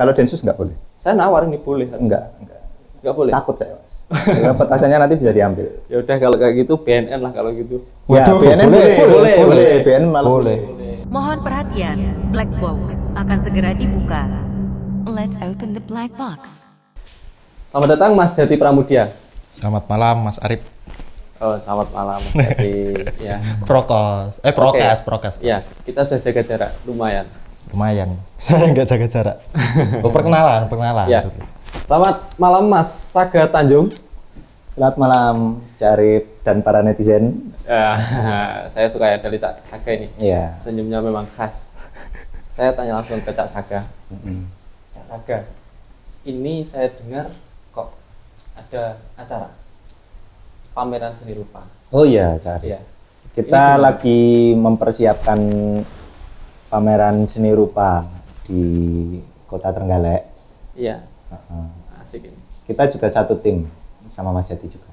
Kalau Densus nggak boleh. Saya nawar nih boleh. Enggak. Nggak boleh. Takut saya, Mas. Ya, petasannya nanti bisa diambil. Ya udah kalau kayak gitu BNN lah kalau gitu. Ya, Waduh, BNN boleh. BNN malah boleh. Mohon perhatian, black box akan segera dibuka. Let's open the black box. Selamat datang Mas Jati Pramudia. Selamat malam Mas Arif. Oh, selamat malam Mas Jati. Ya. Prokes. Ya, kita sudah jaga jarak lumayan. Lumayan. Saya nggak jaga jarak. Perkenalan. Ya. Selamat malam Mas Saga Tanjung. Selamat malam, Carif dan para netizen. Saya suka ya dari Cak Saga ini. Iya. Senyumnya memang khas. Saya tanya langsung ke Cak Saga. Cak Saga, ini saya dengar kok ada acara pameran seni rupa. Oh iya, Carif. Iya. Kita lagi mempersiapkan pameran seni rupa di Kota Trenggalek. Iya. Asik ini. Kita juga satu tim sama Mas Jati juga.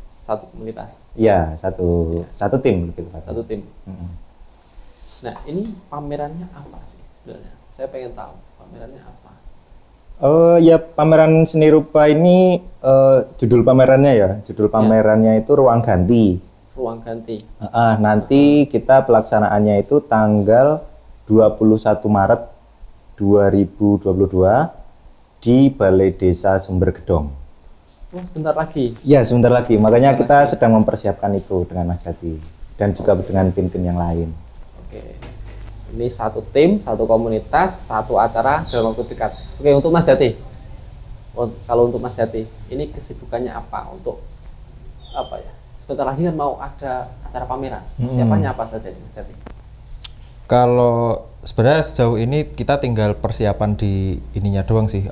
Satu komunitas. Iya, satu tim gitu Pak. Satu tim. Nah, ini pamerannya apa sih sebenarnya? Saya pengen tahu pamerannya apa. Ya pameran seni rupa ini judul pamerannya itu Ruang Ganti. Ruang Ganti. Nanti kita pelaksanaannya itu tanggal 21 Maret 2022 di Balai Desa Sumber Gedong. Wah, bentar lagi. Ya, sebentar lagi. Makanya kita sedang mempersiapkan itu dengan Mas Jati dan juga dengan tim-tim yang lain. Oke. Ini satu tim, satu komunitas, satu acara dalam waktu dekat. Oke, untuk Mas Jati. Kalau untuk Mas Jati, ini kesibukannya apa? Untuk apa ya? Sebentar lagi kan mau ada acara pameran. Siapanya apa saja nih, Mas Jati? Kalau sebenarnya sejauh ini kita tinggal persiapan di ininya doang sih,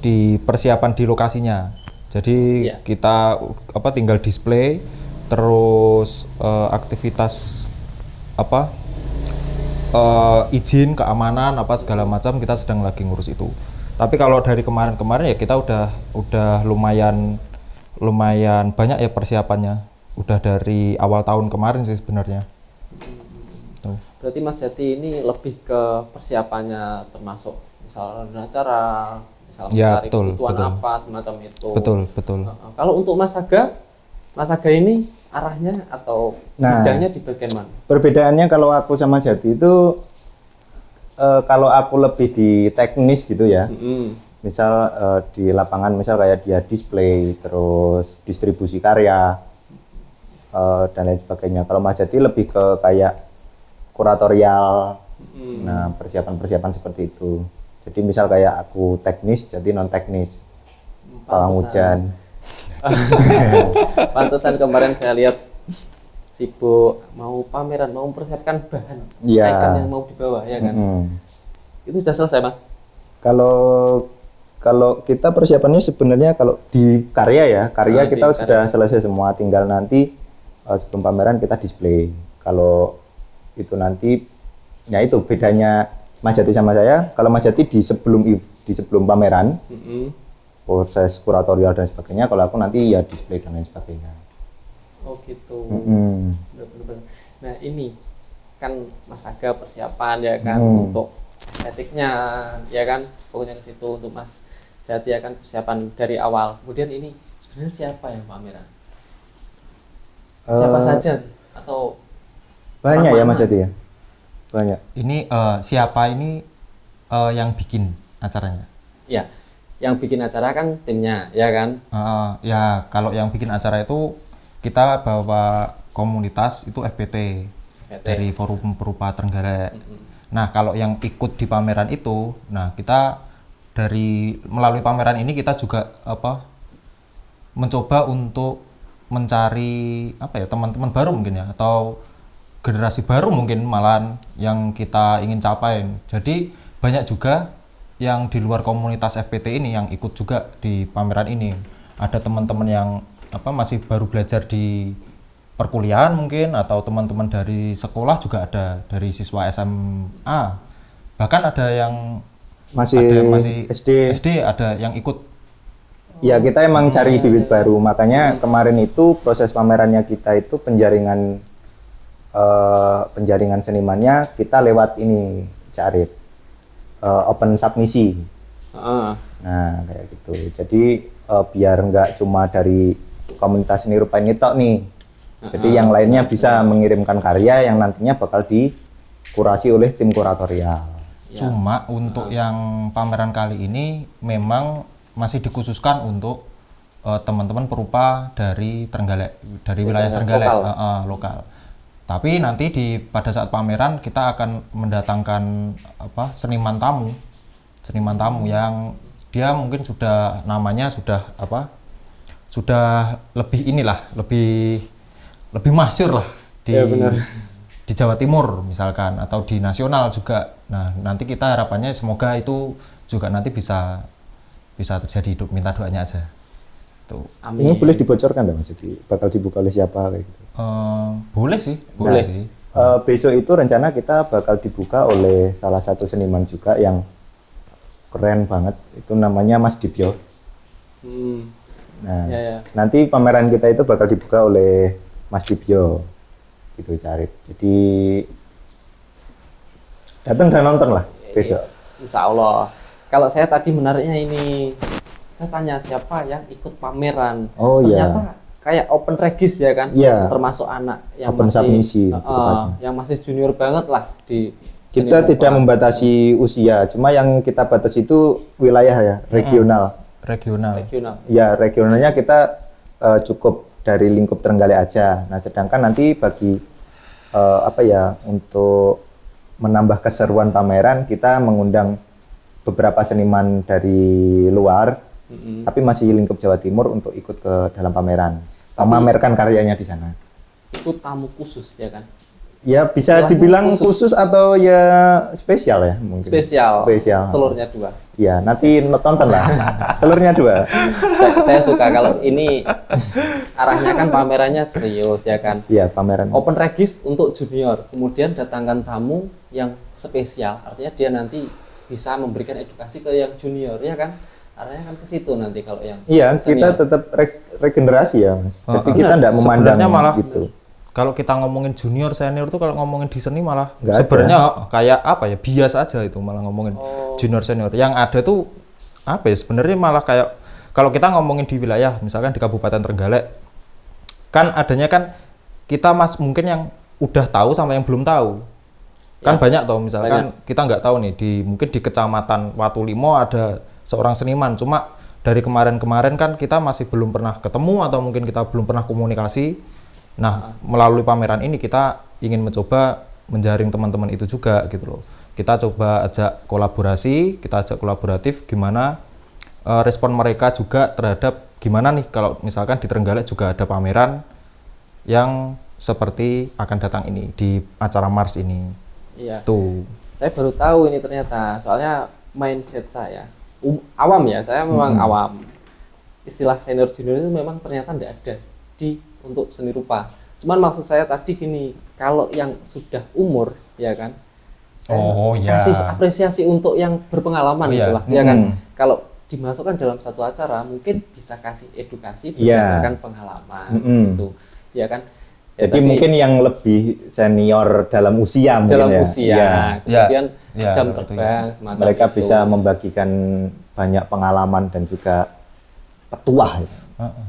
di persiapan di lokasinya. Jadi kita tinggal display, terus aktivitas izin keamanan segala macam kita sedang lagi ngurus itu. Tapi kalau dari kemarin ya kita udah lumayan banyak ya persiapannya. Udah dari awal tahun kemarin sih sebenarnya. Berarti Mas Jati ini lebih ke persiapannya, termasuk misalnya acara, misalnya mencari kebutuhan apa semacam itu. Betul. Kalau untuk Mas Saga ini arahnya atau bidangnya di bagian mana? Perbedaannya kalau aku sama Jati itu kalau aku lebih di teknis gitu ya. Misal di lapangan, misal kayak dia display, terus distribusi karya dan lain sebagainya. Kalau Mas Jati lebih ke kayak kuratorial, nah persiapan seperti itu. Jadi misal kayak aku teknis, jadi non teknis, pawang hujan. Pantesan kemarin saya lihat sibuk mau pameran, mau mempersiapkan bahan ikan yang mau dibawa, ya kan? Itu sudah selesai, Mas? Kalau kita persiapannya sebenarnya kalau di karya kita sudah selesai semua, tinggal nanti sebelum pameran kita display. Kalau itu nanti, ya itu bedanya Mas Jati sama saya. Kalau Mas Jati di sebelum pameran, proses kuratorial dan sebagainya. Kalau aku nanti ya display dan lain sebagainya. Oh gitu. Benar-benar. Nah ini kan Mas Saga persiapan ya kan untuk estetiknya, ya kan, pokoknya ke situ. Untuk Mas Jati akan persiapan dari awal. Kemudian ini sebenarnya siapa yang pameran? Siapa saja atau banyak ya Mas Jati ya? Banyak. Ini siapa ini yang bikin acaranya? Ya, yang bikin acara kan timnya, ya kan? Ya, kalau yang bikin acara itu kita bawa komunitas itu FPT. Dari Forum Perupa Trenggalek. Nah, kalau yang ikut di pameran itu, nah kita melalui pameran ini kita juga mencoba untuk mencari teman-teman baru mungkin ya, atau generasi baru mungkin malahan yang kita ingin capai. Jadi banyak juga yang di luar komunitas FPT ini yang ikut juga di pameran ini. Ada teman-teman yang masih baru belajar di perkuliahan mungkin, atau teman-teman dari sekolah juga ada, dari siswa SMA. Bahkan ada yang masih SD ada yang ikut. Ya, kita emang cari bibit baru. Makanya kemarin itu proses pamerannya kita itu penjaringan senimannya kita lewat ini, Cak Arif. open submisi. Heeh. Nah, kayak gitu. Jadi biar nggak cuma dari komunitas seni rupa ini tok nih. Jadi yang lainnya bisa mengirimkan karya yang nantinya bakal dikurasi oleh tim kuratorial. Cuma untuk yang pameran kali ini memang masih dikhususkan untuk teman-teman perupa dari Trenggalek, dari wilayah Trenggalek lokal. Tapi nanti pada saat pameran kita akan mendatangkan seniman tamu yang dia mungkin sudah namanya sudah lebih masyhur lah di Jawa Timur misalkan, atau di nasional juga. Nah, nanti kita harapannya semoga itu juga nanti bisa terjadi. Minta doanya aja. Tuh. Ini boleh dibocorkan nggak Mas? Jadi bakal dibuka oleh siapa kayak gitu? Boleh sih. Besok itu rencana kita bakal dibuka oleh salah satu seniman juga yang keren banget. Itu namanya Mas Dibyo. Nah, nanti pameran kita itu bakal dibuka oleh Mas Dibyo. Gitu cari. Jadi datang dan nonton lah besok. Insya Allah. Kalau saya tadi menariknya ini, saya tanya siapa yang ikut pameran. Oh iya. Ternyata kayak open regis ya kan, termasuk anak yang open submisi, yang masih junior banget lah di. Kita tidak membatasi usia, cuma yang kita batasi itu wilayah ya, regional. Regional. Ya, regionalnya kita cukup dari lingkup Trenggalek aja. Nah, sedangkan nanti bagi untuk menambah keseruan pameran, kita mengundang beberapa seniman dari luar, tapi masih lingkup Jawa Timur untuk ikut ke dalam pameran, memamerkan karyanya di sana. Itu tamu khusus ya kan? Ya bisa dibilang khusus atau ya spesial ya mungkin. Spesial. Telurnya 2. Ya nanti tonton lah. Telurnya 2. Saya suka kalau ini arahnya kan pamerannya serius ya kan. Iya pameran. Open regis untuk junior, kemudian datangkan tamu yang spesial. Artinya dia nanti bisa memberikan edukasi ke yang junior ya kan. Arahnya kan ke situ nanti kalau yang iya senior. Kita tetap regenerasi ya Mas. Jadi kita tidak memandang malah gitu. Kalau kita ngomongin junior senior tuh kalau ngomongin di seni malah sebenarnya kayak bias aja itu, malah ngomongin junior senior. Yang ada tuh sebenarnya malah kayak kalau kita ngomongin di wilayah misalkan di Kabupaten Trenggalek kan adanya kan kita mungkin yang udah tahu sama yang belum tahu. Kan banyak toh misalkan kita nggak tahu nih mungkin di Kecamatan Watulimo ada seorang seniman, cuma dari kemarin-kemarin kan kita masih belum pernah ketemu atau mungkin kita belum pernah komunikasi. Nah, melalui pameran ini kita ingin mencoba menjaring teman-teman itu juga gitu loh. Kita coba ajak kolaborasi, kita ajak kolaboratif gimana respon mereka juga terhadap gimana nih kalau misalkan di Trenggalek juga ada pameran yang seperti akan datang ini di acara Mars ini. Iya. Tuh. Saya baru tahu ini ternyata, soalnya mindset saya awam ya, saya memang awam. Istilah senior junior itu memang ternyata tidak ada untuk seni rupa. Cuman maksud saya tadi gini, kalau yang sudah umur ya kan, saya kasih apresiasi untuk yang berpengalaman itulah ya kan. Kalau dimasukkan dalam satu acara mungkin bisa kasih edukasi berdasarkan pengalaman gitu ya kan. Jadi mungkin yang lebih senior dalam usia kemudian jam terbang semacam mereka itu. bisa membagikan banyak pengalaman dan juga petuah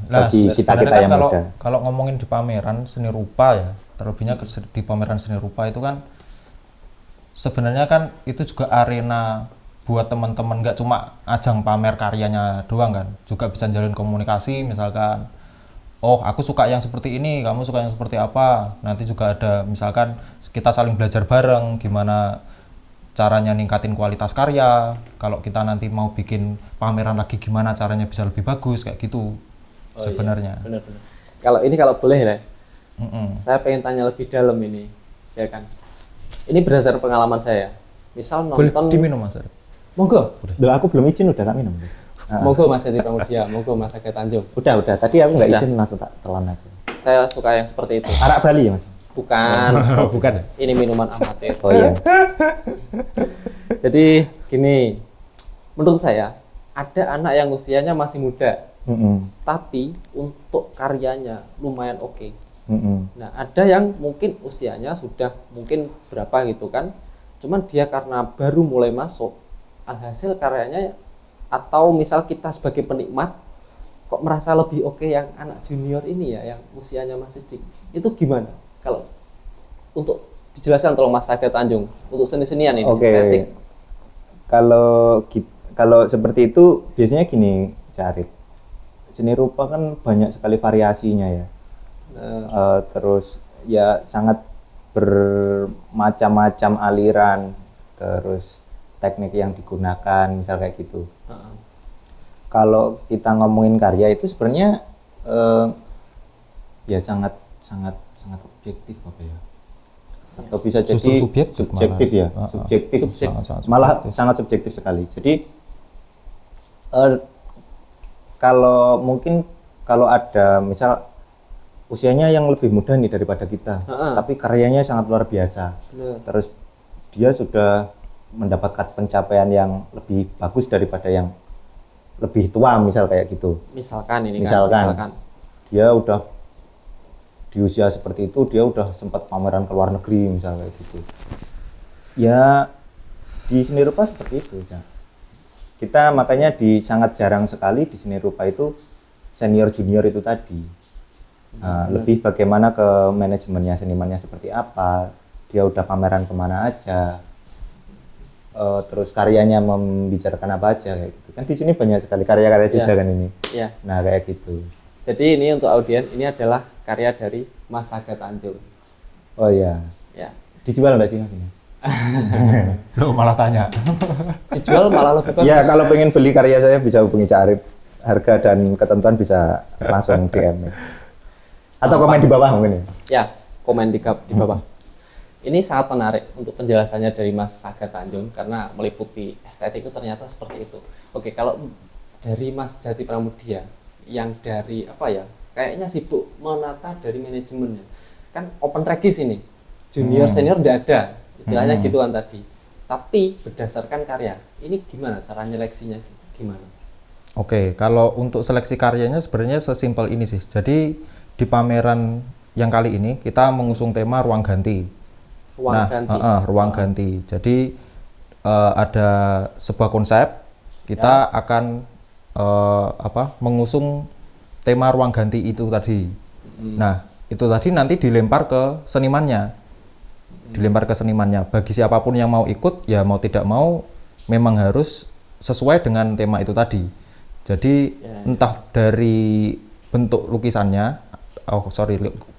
bagi kita-kita yang muda. Kalau ngomongin di pameran seni rupa ya, terlebihnya di pameran seni rupa itu kan sebenarnya kan itu juga arena buat teman-teman, nggak cuma ajang pamer karyanya doang kan, juga bisa jalin komunikasi misalkan. Oh, aku suka yang seperti ini, kamu suka yang seperti apa. Nanti juga ada misalkan kita saling belajar bareng gimana caranya ningkatin kualitas karya. Kalau kita nanti mau bikin pameran lagi gimana caranya bisa lebih bagus kayak gitu. Sebenarnya. Iya, benar-benar. Kalau boleh ya, saya pengen tanya lebih dalam ini, ya kan? Ini berdasarkan pengalaman saya. Misal nonton. Boleh diminum Mas? Monggo. Aku belum izin udah tak minum. Monggo Mas Edi Pramudia, monggo Mas Aga Tanjung. Udah. Tadi aku nggak izin langsung tak telan aja. Saya suka yang seperti itu. Arak Bali ya Mas? Bukan. Bukan. Ini minuman amatir. Oh iya. Jadi gini, menurut saya ada anak yang usianya masih muda, tapi untuk karyanya lumayan oke. Nah, ada yang mungkin usianya sudah mungkin berapa gitu kan, cuman dia karena baru mulai masuk, alhasil karyanya, atau misal kita sebagai penikmat kok merasa lebih oke yang anak junior ini ya, yang usianya masih sedikit, itu gimana? Kalau untuk dijelaskan tolong Mas Saga Tanjung untuk seni-senian ini. Oke. estetik. Kalau seperti itu biasanya gini, Syarif. Seni rupa kan banyak sekali variasinya ya. Terus ya sangat bermacam-macam aliran, terus teknik yang digunakan, misal kayak gitu. Kalau kita ngomongin karya itu sebenarnya ya sangat objektif apa ya? Atau bisa jadi Justru subjektif ya, subjektif. Malah sangat subjektif sekali. Jadi kalau ada misal usianya yang lebih muda nih daripada kita, tapi karyanya sangat luar biasa. Terus dia sudah mendapatkan pencapaian yang lebih bagus daripada yang lebih tua, misal kayak gitu. Misalkan Misalkan dia udah di usia seperti itu, dia udah sempat pameran ke luar negeri, misal kayak gitu. Ya di seni rupa seperti itu ya. Kita makanya sangat jarang sekali di seni rupa itu senior junior itu tadi. Lebih bagaimana ke manajemennya senimannya seperti apa, dia udah pameran kemana aja, terus karyanya membicarakan apa aja kayak gitu. Kan di sini banyak sekali karya-karya juga kan ini. Iya. Nah kayak gitu. Jadi ini untuk audien, ini adalah karya dari Mas Saga Tanjung. Oh iya. Ya. Dijual nggak sih Mas ini? Lo malah tanya. Dijual malah lebih bagus. Ya kalau pengen beli karya saya bisa hubungi Cak Arif. Harga dan ketentuan bisa langsung DM. Atau komen di bawah mungkin. Ya, komen di bawah. Ini sangat menarik untuk penjelasannya dari Mas Saga Tanjung karena meliputi estetik itu ternyata seperti itu. Oke, kalau dari Mas Jati Pramudia yang dari apa ya? Kayaknya sibuk menata dari manajemennya. Kan open regis ini. Junior senior enggak ada. Istilahnya gitu kan tadi. Tapi berdasarkan karya. Ini gimana cara nyeleksinya? Gimana? Oke, kalau untuk seleksi karyanya sebenarnya sesimpel ini sih. Jadi di pameran yang kali ini kita mengusung tema ruang ganti. Ruang ganti. Jadi ada sebuah konsep, kita akan mengusung tema ruang ganti itu tadi. Nah, itu tadi nanti dilempar ke senimannya. Bagi siapapun yang mau ikut, ya mau tidak mau memang harus sesuai dengan tema itu tadi. Jadi entah dari bentuk lukisannya,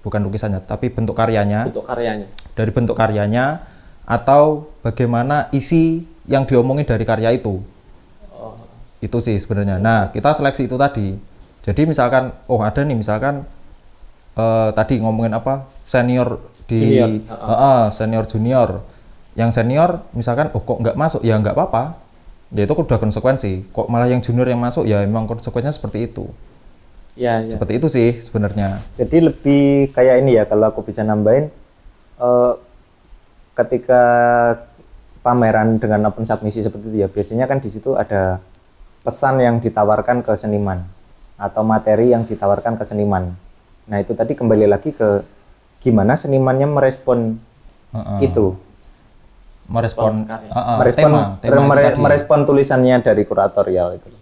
bukan lukisannya, tapi bentuk karyanya. Dari bentuk karyanya atau bagaimana isi yang diomongin dari karya itu. Itu sih sebenarnya. Nah, kita seleksi itu tadi. Jadi misalkan, ada nih misalkan tadi ngomongin apa? Senior senior junior. Yang senior misalkan kok nggak masuk, ya nggak apa-apa. Ya itu udah konsekuensi. Kok malah yang junior yang masuk, ya memang konsekuensinya seperti itu. Ya. Seperti itu sih sebenarnya. Jadi lebih kayak ini ya, kalau aku bisa nambahin, ketika pameran dengan open submisi seperti itu ya, biasanya kan di situ ada pesan yang ditawarkan ke seniman atau materi yang ditawarkan ke seniman. Nah itu tadi kembali lagi ke gimana senimannya merespon itu, merespon tulisannya dari kuratorial itu,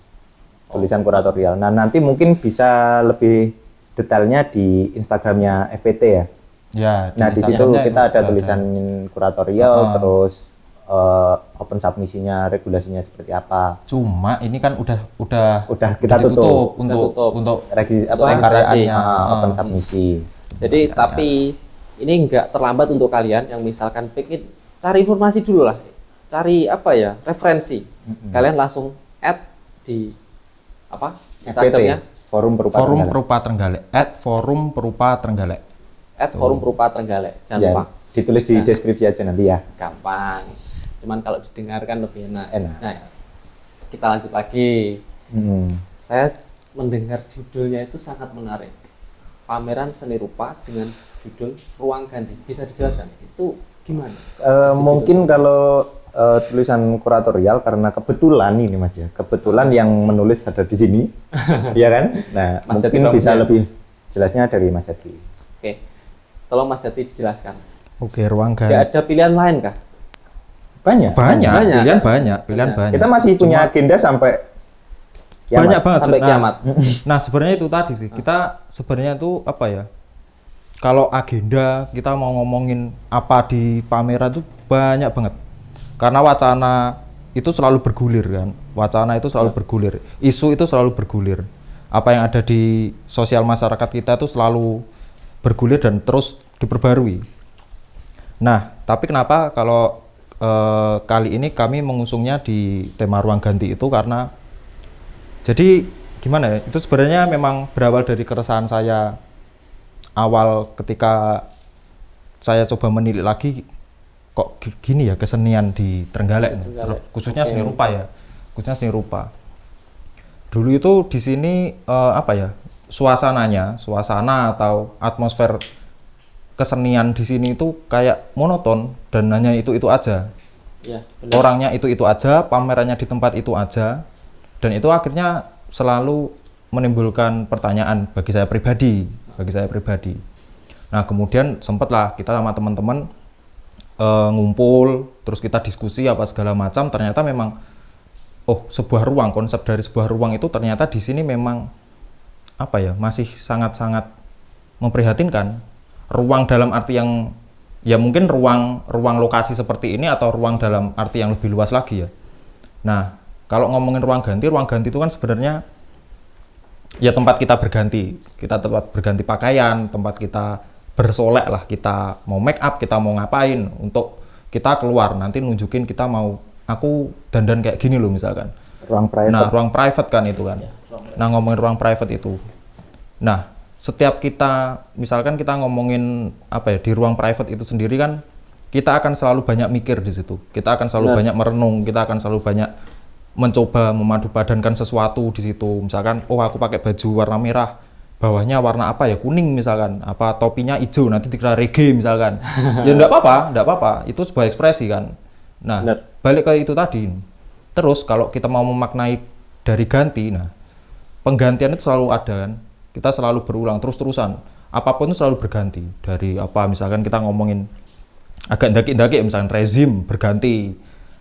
tulisan kuratorial. Nah nanti mungkin bisa lebih detailnya di Instagramnya FPT ya. Ya. Nah di situ kita ada tulisan kuratorial, terus open submisinya, regulasinya seperti apa. Cuma ini kan udah kita tutup untuk registrasi, open submisi. Jadi tapi ini enggak terlambat untuk kalian yang misalkan pengen cari informasi dulu lah, cari apa ya, referensi. Kalian langsung add di apa? Instagramnya Forum Perupa Trenggalek. Forum Perupa Trenggalek. Jangan lupa. Ditulis di deskripsi aja nanti ya. Gampang. Cuman kalau didengarkan lebih enak. Nah, kita lanjut lagi. Saya mendengar judulnya itu sangat menarik. Pameran seni rupa dengan judul Ruang Ganti. Bisa dijelaskan itu gimana? Mungkin kalau tulisan kuratorial karena kebetulan ini Mas ya. Kebetulan yang menulis ada di sini. Iya kan? Nah, Mas mungkin Jati bisa lebih jelasnya dari Mas Jati. Oke. Tolong Mas Jati dijelaskan. Oke, ruang ganti. Nggak ada pilihan lain kah? Banyak. Pilihan banyak. Kita masih punya agenda sampai kiamat. Banyak banget. Sampai kiamat. Nah, sebenarnya itu tadi sih. Kita sebenarnya tuh apa ya? Kalau agenda kita mau ngomongin apa di pameran tuh banyak banget. Karena wacana itu selalu bergulir kan. Wacana itu selalu bergulir. Isu itu selalu bergulir. Apa yang ada di sosial masyarakat kita itu selalu bergulir dan terus diperbarui. Nah, tapi kenapa kalau kali ini kami mengusungnya di tema ruang ganti itu karena jadi gimana ya? Itu sebenarnya memang berawal dari keresahan saya awal ketika saya coba menilik lagi kok gini ya kesenian di Trenggalek. Khususnya seni rupa ya. Khususnya seni rupa. Dulu itu di sini apa ya? Suasana atau atmosfer kesenian di sini itu kayak monoton dan hanya itu aja. Ya, Orangnya itu aja, pamerannya di tempat itu aja, dan itu akhirnya selalu menimbulkan pertanyaan bagi saya pribadi. Nah, kemudian sempatlah kita sama teman-teman ngumpul, terus kita diskusi apa segala macam. Ternyata memang, sebuah ruang, konsep dari sebuah ruang itu ternyata di sini memang apa ya, masih sangat-sangat memprihatinkan. Ruang dalam arti yang ya mungkin ruang lokasi seperti ini atau ruang dalam arti yang lebih luas lagi ya. Nah, kalau ngomongin ruang ganti itu kan sebenarnya ya tempat kita tempat berganti pakaian, tempat kita bersolek lah, kita mau make up, kita mau ngapain, untuk kita keluar nanti nunjukin kita mau aku dandan kayak gini loh misalkan. Ruang private. Nah, ruang private kan itu kan. Nah, ngomongin ruang private itu. Nah, setiap kita misalkan kita ngomongin apa ya di ruang private itu sendiri kan kita akan selalu banyak mikir di situ. Kita akan selalu banyak merenung, kita akan selalu banyak mencoba memadupadankan sesuatu di situ. Misalkan aku pakai baju warna merah, bawahnya warna apa ya, kuning misalkan, apa topinya hijau nanti dikira reggae misalkan. Ya enggak apa-apa, itu sebuah ekspresi kan. Nah, balik ke itu tadi. Terus kalau kita mau memaknai dari ganti, nah penggantian itu selalu ada kan. Kita selalu berulang terus-terusan. Apapun itu selalu berganti. Dari apa misalkan kita ngomongin agak ndaki-ndaki misalkan rezim berganti.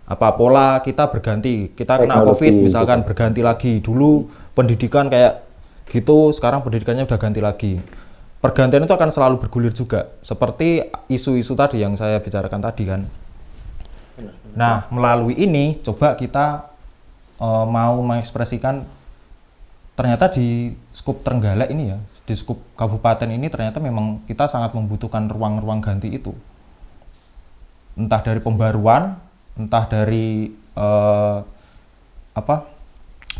Apa pola kita berganti. Kita kena Covid misalkan berganti lagi. Dulu pendidikan kayak gitu, sekarang pendidikannya udah ganti lagi. Pergantian itu akan selalu bergulir juga. Seperti isu-isu tadi yang saya bicarakan tadi kan. Nah, melalui ini coba kita mau mengekspresikan ternyata di skup Trenggalek ini ya, di skup kabupaten ini ternyata memang kita sangat membutuhkan ruang-ruang ganti itu. Entah dari pembaruan, entah dari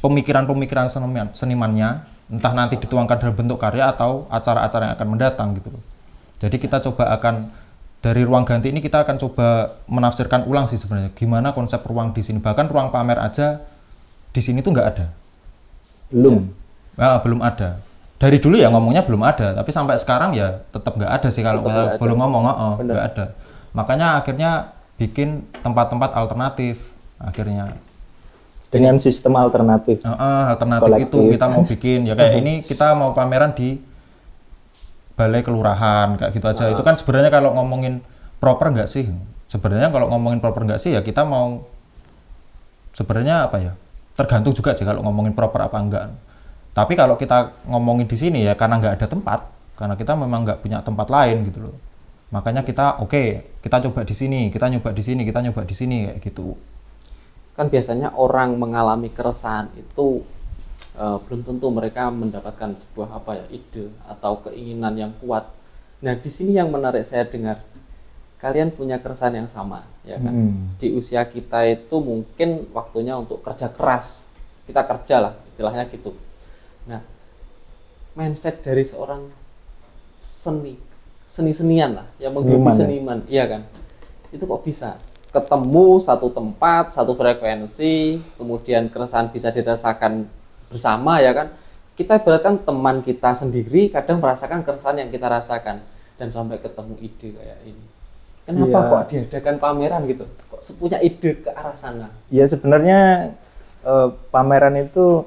pemikiran-pemikiran senimannya, entah nanti dituangkan dalam bentuk karya atau acara-acara yang akan mendatang gitu loh. Jadi kita coba akan dari ruang ganti ini kita akan coba menafsirkan ulang sih sebenarnya gimana konsep ruang di sini. Bahkan ruang pamer aja di sini tuh nggak ada. Belum ada. Dari dulu ya ngomongnya belum ada, tapi sampai sekarang ya tetap nggak ada sih kalau kita belum ngomong, nggak ada. Makanya akhirnya bikin tempat-tempat alternatif akhirnya. Dengan sistem alternatif. Alternatif kolektif. Itu kita mau bikin ya kayak ini kita mau pameran di balai kelurahan kayak gitu aja. Itu kan sebenarnya kalau ngomongin proper nggak sih? Sebenarnya kalau ngomongin proper nggak sih ya kita mau sebenarnya apa ya? Tergantung juga sih kalau ngomongin proper apa enggak. Tapi kalau kita ngomongin di sini ya karena nggak ada tempat, karena kita memang nggak punya tempat lain gitu loh. Makanya kita kita coba di sini, kita nyoba di sini, kita nyoba di sini kayak gitu. Kan biasanya orang mengalami keresahan itu belum tentu mereka mendapatkan sebuah ide atau keinginan yang kuat. Nah, di sini yang menarik saya dengar, kalian punya keresahan yang sama, ya kan? Di usia kita itu mungkin waktunya untuk kerja keras, kita kerja lah, istilahnya gitu. Nah, mindset dari seorang seniman lah, yang menggeluti seniman, iya kan? Itu kok bisa ketemu satu tempat, satu frekuensi, kemudian keresahan bisa dirasakan bersama, ya kan? Kita ibaratkan teman kita sendiri kadang merasakan keresahan yang kita rasakan dan sampai ketemu ide kayak ini. Kenapa kok diadakan pameran gitu? Kok punya ide ke arah sana? Ya sebenarnya pameran itu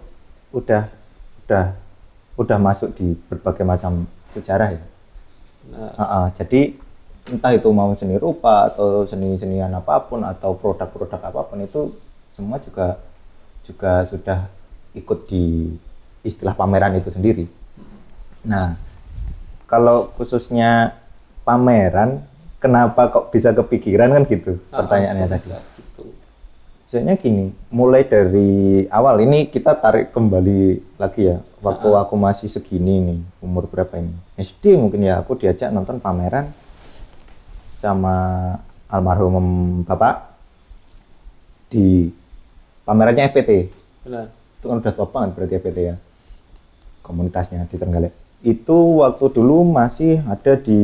udah masuk di berbagai macam sejarah ya. Jadi entah itu mau seni rupa atau seni-senian apapun atau produk-produk apapun itu semua juga sudah ikut di istilah pameran itu sendiri. Nah, kalau khususnya pameran, kenapa kok bisa kepikiran kan gitu pertanyaannya tadi. Gitu. Soalnya gini, mulai dari awal ini kita tarik kembali lagi ya. Waktu aku masih segini nih, umur berapa ini? SD mungkin ya, aku diajak nonton pameran sama almarhum bapak di pamerannya FPT. Benar. Itu kan udah tua banget berarti FPT ya, komunitasnya di Trenggalek. Itu waktu dulu masih ada di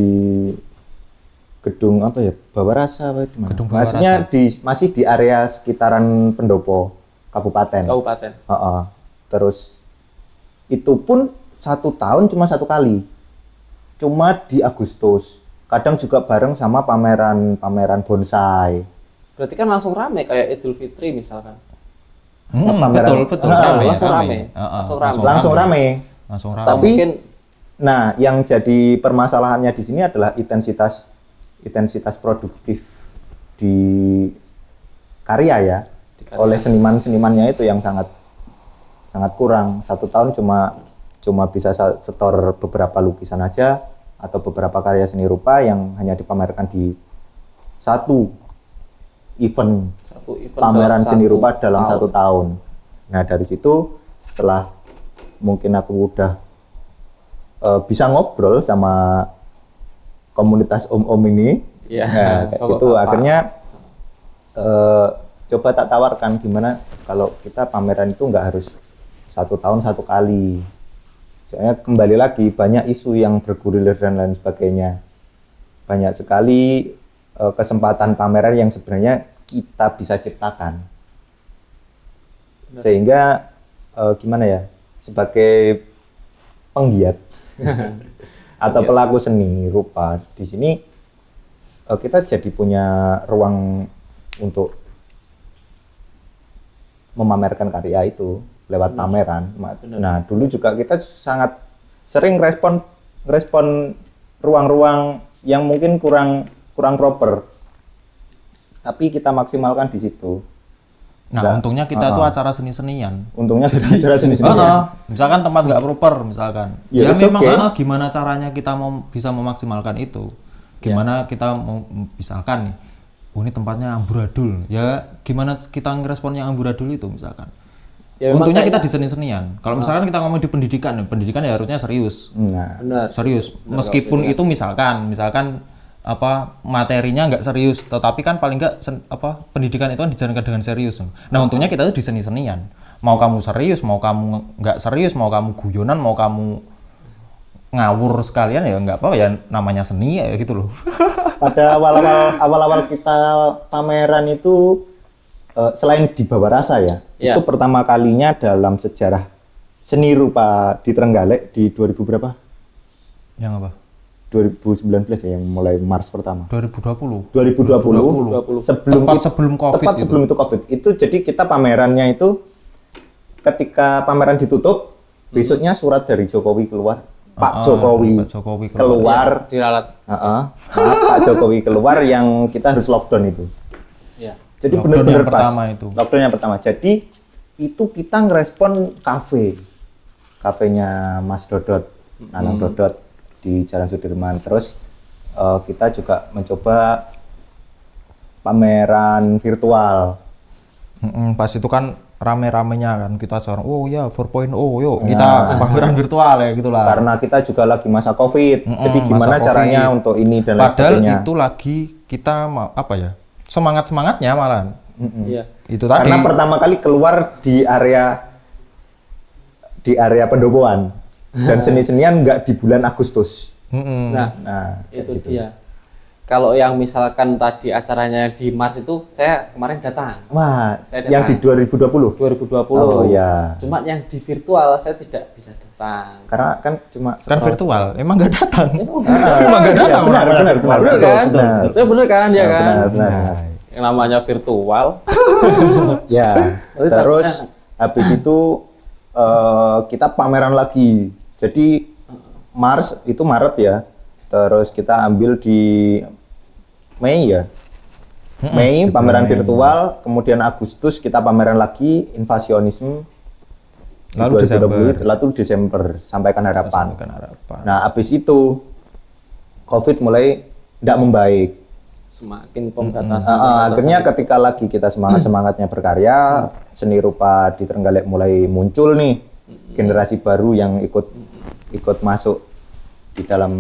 gedung apa ya, Bawarasa apa itu? Gedung Maksudnya masih di area sekitaran Pendopo Kabupaten. Kabupaten. Terus itu pun 1 tahun cuma 1 kali, cuma di Agustus. Kadang juga bareng sama pameran bonsai. Berarti kan langsung rame kayak Idul Fitri misalkan. Pameran- betul. Nah, Rame, langsung rame. Langsung rame. Langsung rame. Langsung Tapi rame. nah, yang jadi permasalahannya di sini adalah intensitas produktif di karya ya, oleh seniman-senimannya itu yang sangat kurang. 1 tahun cuma bisa setor beberapa lukisan aja atau beberapa karya seni rupa yang hanya dipamerkan di satu event pameran seni rupa dalam 1 tahun. Nah, dari situ setelah mungkin aku udah bisa ngobrol sama komunitas om-om ini, nah, kayak gitu akhirnya coba tak tawarkan gimana kalau kita pameran itu nggak harus 1 tahun 1 kali. Soalnya kembali lagi banyak isu yang bergulir dan lain sebagainya. Banyak sekali kesempatan pameran yang sebenarnya kita bisa ciptakan. Sehingga gimana ya, sebagai penggiat atau pelaku seni rupa di sini kita jadi punya ruang untuk memamerkan karya itu lewat pameran. Nah, dulu juga kita sangat sering respon ruang-ruang yang mungkin kurang proper, tapi kita maksimalkan di situ. Nah, untungnya kita tuh acara seni-senian. Untungnya jadi acara seni-senian. Misalkan tempat nggak proper, misalkan. Ya, Ya memang okay. gimana caranya kita bisa memaksimalkan itu? Gimana kita mau misalkan nih, ini tempatnya amburadul. Ya gimana kita ngeresponnya amburadul itu misalkan. Ya, untungnya kita di seni-senian. Kalau misalkan kita ngomong di pendidikan ya harusnya serius. Nah, Benar. Serius. Meskipun itu misalkan apa materinya nggak serius, tetapi kan paling nggak pendidikan itu kan dijalankan dengan serius. Nah, untungnya kita tuh di seni-senian. Mau kamu serius, mau kamu nggak serius, mau kamu guyonan, mau kamu ngawur sekalian ya nggak apa-apa ya, namanya seni ya gitu loh. pada awal-awal kita pameran itu selain di Bawarasa ya, itu pertama kalinya dalam sejarah seni rupa di Trenggalek di 2000 berapa? Yang apa? 2019 ya, yang mulai Mars pertama. 2020. 2020. Sebelum COVID. Tepat sebelum itu COVID. Itu jadi kita pamerannya itu ketika pameran ditutup, besoknya surat dari Jokowi keluar. Pak Jokowi keluar. Diralat. Pak Jokowi keluar yang kita harus lockdown itu. Ya. Jadi Lockdown benar-benar yang pas. pertama itu. Lockdown yang pertama. Jadi itu kita ngerespon kafenya Mas Dodot, Nanang Dodot di Jalan Sudirman. Terus kita juga mencoba pameran virtual. Pas itu kan rame-ramenya kan kita sekarang, oh ya 4.0 yuk kita pameran virtual ya gitulah. Karena kita juga lagi masa COVID. Jadi gimana caranya untuk ini dan lain Padahal sebagainya. itu lagi kita semangat-semangatnya malah. Iya. Itu tadi. Karena pertama kali keluar di area pendopoan dan seni-senian nggak di bulan Agustus. Nah, itu dia. Kalau yang misalkan tadi acaranya di Mars itu, saya kemarin datang. Wah, Saya yang di datang. 2020. 2020. Oh ya. Cuma yang di virtual saya tidak bisa datang. Karena kan cuma kan virtual, emang nggak datang. Emang nggak datang. Benar. Bener kan? Benar. Saya bener kan ya kan? Benar. Yang namanya virtual. Ya. Terus habis itu kita pameran lagi. Jadi Mars itu Maret ya. Terus kita ambil di Mei ya. Mei pameran virtual, kemudian Agustus kita pameran lagi Invasionisme. Lalu Lalu Desember Sampaikan Harapan. Sampaikan Harapan. Nah, habis itu COVID mulai tidak membaik. Semakin pembatasan. Akhirnya ketika lagi kita semangatnya berkarya, seni rupa di Trenggalek mulai muncul nih generasi baru yang ikut masuk di dalam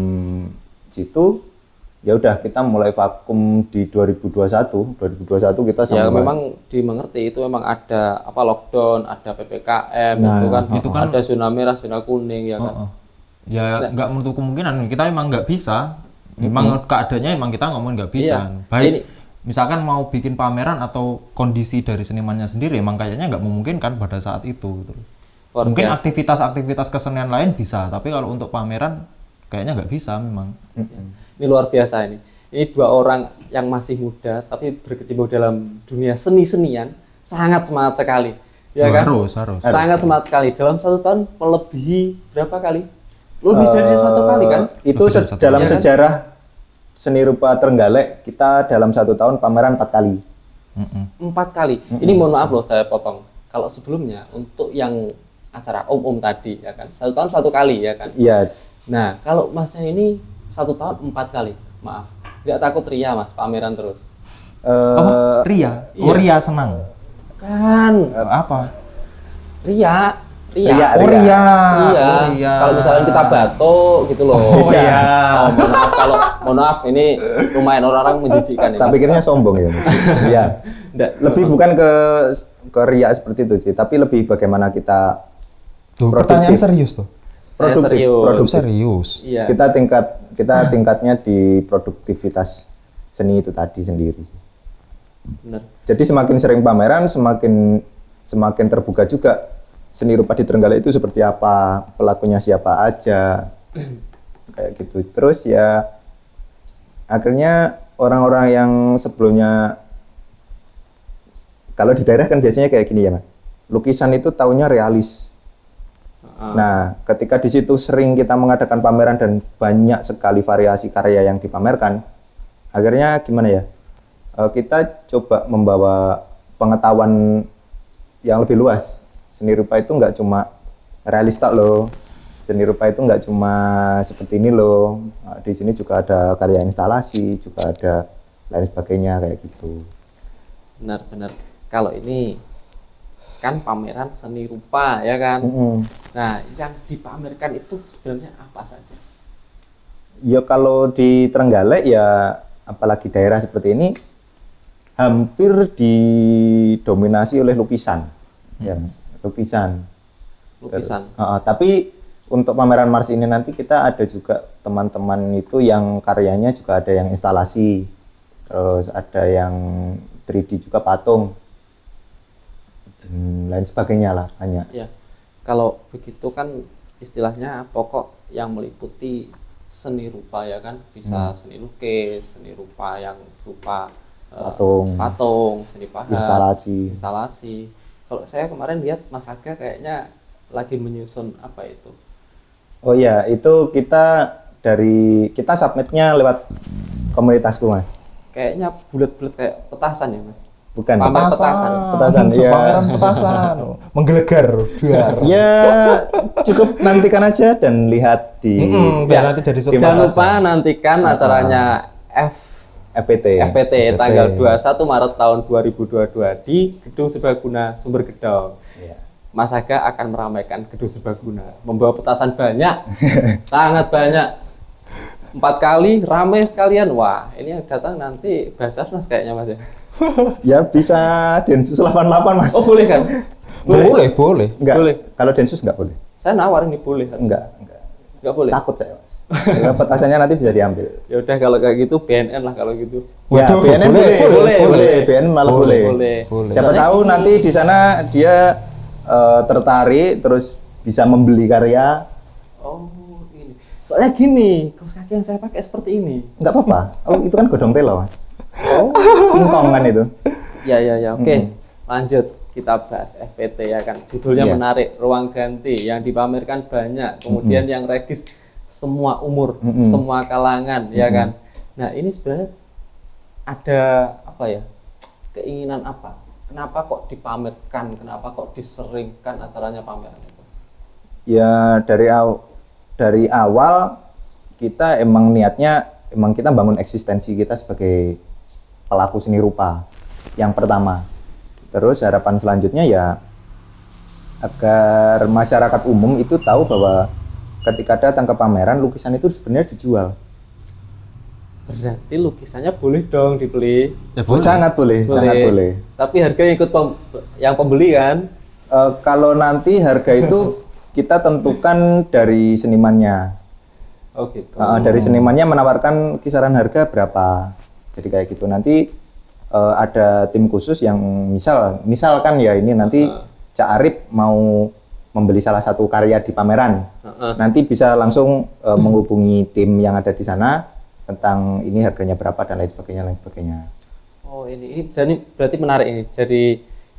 situ. Ya udah kita mulai vakum di 2021 kita Ya sampai memang dimengerti itu memang ada apa lockdown, ada PPKM itu kan ada zona merah, zona kuning ya kan. Ya nggak menutup kemungkinan kita emang nggak bisa. Memang keadaannya emang kita ngomong nggak bisa. Iya. Baik misalkan mau bikin pameran atau kondisi dari senimannya sendiri emang kayaknya nggak memungkinkan pada saat itu gitu. Mungkin aktivitas kesenian lain bisa, tapi kalau untuk pameran kayaknya nggak bisa memang. Ini luar biasa ini. Ini dua orang yang masih muda tapi berkecimpung dalam dunia seni-senian, sangat semangat sekali. Ya kan? Harus. Sangat semangat sekali. Dalam 1 tahun melebihi berapa kali? Lebih dari 1 kali kan? Itu dalam sejarah seni rupa Trenggalek kita dalam 1 tahun pameran 4 kali. 4 kali. Ini mohon maaf loh saya potong. Kalau sebelumnya untuk yang acara tadi ya kan, 1 tahun 1 kali ya kan. Iya. Nah kalau masnya ini 1 tahun 4 kali, maaf, nggak takut ria mas, pameran terus? Ria? Iya. Ria senang? Kan, Apa? ria. Ria. Iya. Kalau misalnya kita batuk gitu loh. Iya. Mohon maaf, ini lumayan orang-orang menjijikkan ya. Tak pikirnya sombong ya. Iya. Lebih bukan ke ria seperti itu sih, tapi lebih bagaimana kita Pertanyaan serius tuh. Produktif. Iya. Kita tingkatnya di produktivitas seni itu tadi sendiri. Benar. Jadi semakin sering pameran, semakin terbuka juga seni rupa di Trenggalek itu seperti apa, pelakunya siapa aja, kayak gitu. Terus ya akhirnya orang-orang yang sebelumnya, kalau di daerah kan biasanya kayak gini ya, Mas. Lukisan itu taunya realis. Nah, ketika di situ sering kita mengadakan pameran dan banyak sekali variasi karya yang dipamerkan, akhirnya gimana ya? Kita coba membawa pengetahuan yang lebih luas. Seni rupa itu nggak cuma realis tak loh. Seni rupa itu nggak cuma seperti ini loh. Nah, di sini juga ada karya instalasi, juga ada lain sebagainya kayak gitu. Benar. Kalau ini kan pameran seni rupa ya kan. Nah, yang dipamerkan itu sebenarnya apa saja? Ya kalau di Trenggalek ya, apalagi daerah seperti ini, hampir didominasi oleh lukisan. Ya, lukisan. Tapi untuk pameran Mars ini nanti kita ada juga teman-teman itu yang karyanya juga ada yang instalasi, terus ada yang 3D juga patung, dan lain sebagainya lah banyak. Ya, kalau begitu kan istilahnya pokok yang meliputi seni rupa ya kan, bisa seni lukis, seni rupa yang berupa patung, seni pahat, instalasi. Kalau saya kemarin lihat Mas Aga kayaknya lagi menyusun apa itu? Oh ya, itu kita submitnya lewat komunitasku, Mas. Kayaknya bulat-bulat kayak petasan ya Mas? Bukan. Petasan. Ya. Pameran petasan. Menggelegar. Ya, cukup nantikan aja dan lihat di biar nanti jadi surprise. Jangan lupa nantikan acaranya FPT tanggal 21 Maret tahun 2022 di Gedung Serbaguna Sumber Gedong. Iya. Mas Aga akan meramaikan Gedung Serbaguna, membawa petasan banyak, sangat banyak. 4 kali rame sekalian. Wah, ini yang datang nanti Basarnas kayaknya Mas ya. Ya bisa Densus 88 Mas. Oh boleh kan? Boleh. Enggak. Boleh. Kalau Densus enggak boleh. Saya nawarin ini boleh. Enggak. Enggak boleh. Takut saya Mas. Ya, petasannya nanti bisa diambil. Ya udah kalau kayak gitu BNN lah kalau gitu. Ya, Waduh, BNN boleh. BNN malah boleh. Boleh. Siapa tahu nanti di sana dia tertarik terus bisa membeli karya. Oh, ini. Soalnya gini, kaos kaki yang saya pakai seperti ini. Enggak apa-apa. Oh, itu kan godong telo, Mas. Oh, Singkong kan itu. ya. Oke. Lanjut kita bahas FPT ya kan. Judulnya Iya. menarik, ruang ganti yang dipamerkan banyak. Kemudian yang regis semua umur, semua kalangan ya kan. Nah, ini sebenarnya ada apa ya, keinginan apa? Kenapa kok dipamerkan? Kenapa kok diseringkan acaranya pameran itu? Ya dari awal kita emang niatnya emang kita bangun eksistensi kita sebagai pelaku seni rupa yang pertama. Terus harapan selanjutnya ya agar masyarakat umum itu tahu bahwa ketika datang ke pameran lukisan itu sebenarnya dijual. Berarti lukisannya boleh dong dibeli. Ya Oh, sangat boleh, sangat boleh. Tapi harganya ikut yang pembeli kan? Kalau nanti harga itu kita tentukan dari senimannya. Oh gitu. Dari senimannya menawarkan kisaran harga berapa. Jadi kayak gitu. Nanti ada tim khusus yang misalkan ya ini nanti Cak Arif mau membeli salah satu karya di pameran. Nanti bisa langsung menghubungi tim yang ada di sana tentang ini harganya berapa dan lain sebagainya. Oh ini berarti menarik ini.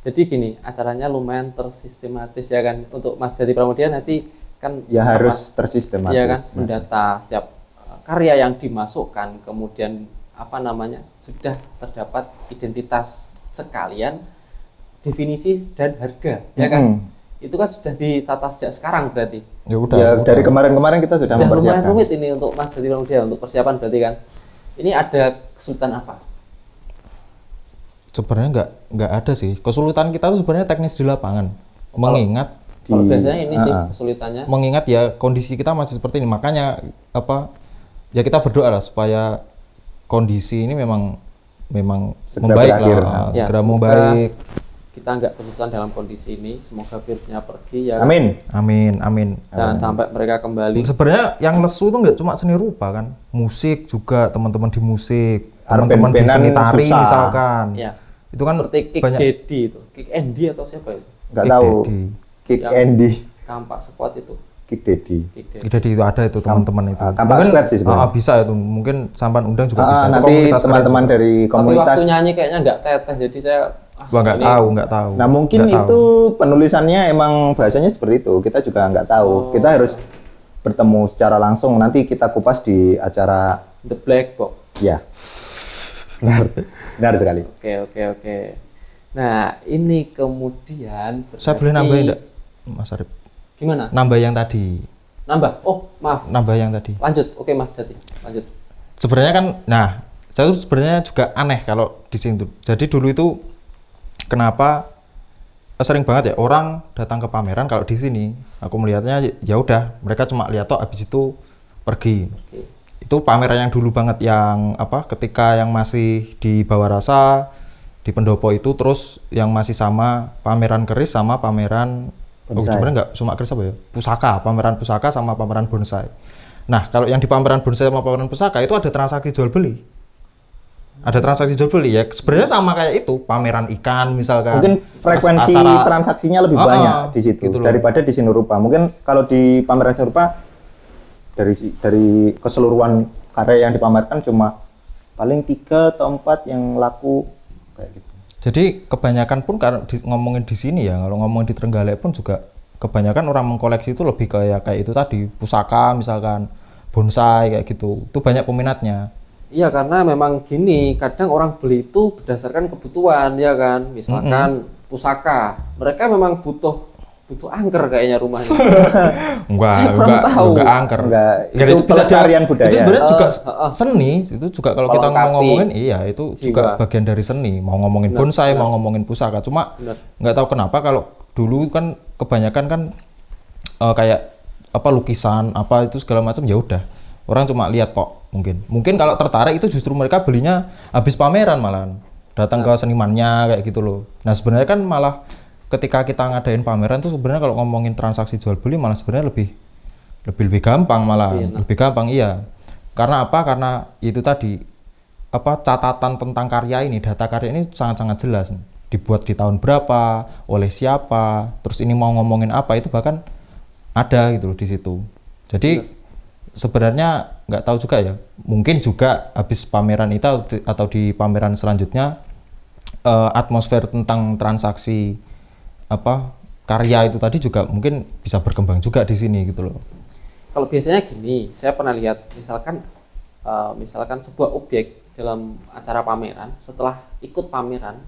Jadi gini, acaranya lumayan tersistematis ya kan. Untuk Mas Jati Pramudia nanti kan Ya harus tersistematis. Iya kan, mendata setiap karya yang dimasukkan, kemudian sudah terdapat identitas sekalian, definisi dan harga, ya kan? Itu kan sudah ditata sejak sekarang berarti. Ya udah. Ya dari kemarin-kemarin kita sudah Lumayan mempersiapkan. rumit ini untuk Mas Jati Pramudia untuk persiapan berarti kan. Ini ada kesulitan apa? Sebenarnya nggak ada sih. Kesulitan kita tuh sebenarnya teknis di lapangan. Mengingat Kalau biasanya ini sih kesulitannya. mengingat ya kondisi kita masih seperti ini. Makanya ya kita berdoa lah supaya kondisi ini memang Segera membaik berakhir. lah, Ya, segera semoga membaik. Kita nggak kesulitan dalam kondisi ini. Semoga virusnya pergi ya. Amin. Amin. Jangan sampai mereka kembali. Sebenarnya yang lesu tuh nggak cuma seni rupa kan, musik juga, teman-teman di musik, Art teman-teman di band-bandan seni tari susah. misalkan. Ya. Itu kan Seperti Kick banyak. Daddy itu, Kick Andy atau siapa itu? Nggak Kick tahu. Daddy. Kick Yang Andy, Kampak Squad itu. Kick Daddy. Kick Daddy. Jadi itu ada itu teman-teman itu. Kampak Mungkin, Squad sih sebenarnya. bisa itu, mungkin sampan undang juga bisa. Itu Nanti komunitas teman-teman keren juga. dari Tapi komunitas. waktu nyanyi kayaknya nggak teteh, jadi saya Wah, nggak tahu. Nah mungkin Nggak itu tahu. penulisannya emang bahasanya seperti itu. Kita juga nggak tahu. Kita harus bertemu secara langsung. Nanti kita kupas di acara. The Black Box. Ya. Benar sekali. Oke. Nah, ini kemudian Saya boleh berarti- nambahin enggak, Mas Arif? Gimana? Nambah yang tadi. Nambah? Oh, maaf. Nambah yang tadi. Lanjut. Oke, Mas Jati. Lanjut. Sebenarnya kan, saya tuh sebenarnya juga aneh kalau di sini tuh. Jadi dulu itu kenapa sering banget ya orang datang ke pameran, kalau di sini aku melihatnya ya udah mereka cuma lihat toh habis itu pergi. Oke. Itu pameran yang dulu banget yang ketika yang masih di Bawah Rasa di Pendopo itu, terus yang masih sama pameran keris sama pameran Bonsai. sebenarnya nggak cuma keris apa ya, pameran pusaka sama pameran bonsai. Nah kalau yang di pameran bonsai sama pameran pusaka itu ada transaksi jual beli. Ada transaksi jual beli ya, sebenarnya sama kayak itu pameran ikan misalkan. Mungkin frekuensi acara- transaksinya lebih banyak di situ gitu loh. daripada di seni rupa. Mungkin kalau di pameran seni rupa dari keseluruhan karya yang dipamerkan cuma paling 3 atau 4 yang laku kayak gitu. Jadi kebanyakan pun kalau ngomongin di sini ya, kalau ngomongin di Trenggalek pun juga kebanyakan orang mengkoleksi itu lebih kayak itu tadi, pusaka misalkan, bonsai kayak gitu. Itu banyak peminatnya. Iya, karena memang gini, kadang orang beli itu berdasarkan kebutuhan, ya kan. Misalkan pusaka, mereka memang butuh angker kayaknya rumahnya. Saya kurang tahu. Enggak angker. Enggak, Enggak, itu pelestarian budaya. Itu sebenarnya juga Heeh. seni, itu juga kalau kita Melengkapi ngomongin itu juga jiwa. bagian dari seni. Mau ngomongin bonsai, mau ngomongin pusaka. Cuma Benar. nggak tahu kenapa kalau dulu kan kebanyakan kan kayak lukisan itu segala macam ya udah. Orang cuma lihat kok mungkin kalau tertarik itu justru mereka belinya habis pameran malahan. Datang ke senimannya kayak gitu loh. Nah, sebenarnya kan malah ketika kita ngadain pameran tuh sebenarnya kalau ngomongin transaksi jual beli malah sebenarnya lebih gampang malah. Lebih gampang iya. Karena apa? Karena itu tadi catatan tentang karya ini, data karya ini sangat-sangat jelas. Dibuat di tahun berapa, oleh siapa, terus ini mau ngomongin apa itu bahkan ada gitu loh di situ. Jadi sebenarnya nggak tahu juga ya, mungkin juga habis pameran itu atau di pameran selanjutnya atmosfer tentang transaksi karya itu tadi juga mungkin bisa berkembang juga di sini gitu loh. Kalau biasanya gini, saya pernah lihat misalkan sebuah objek dalam acara pameran, setelah ikut pameran,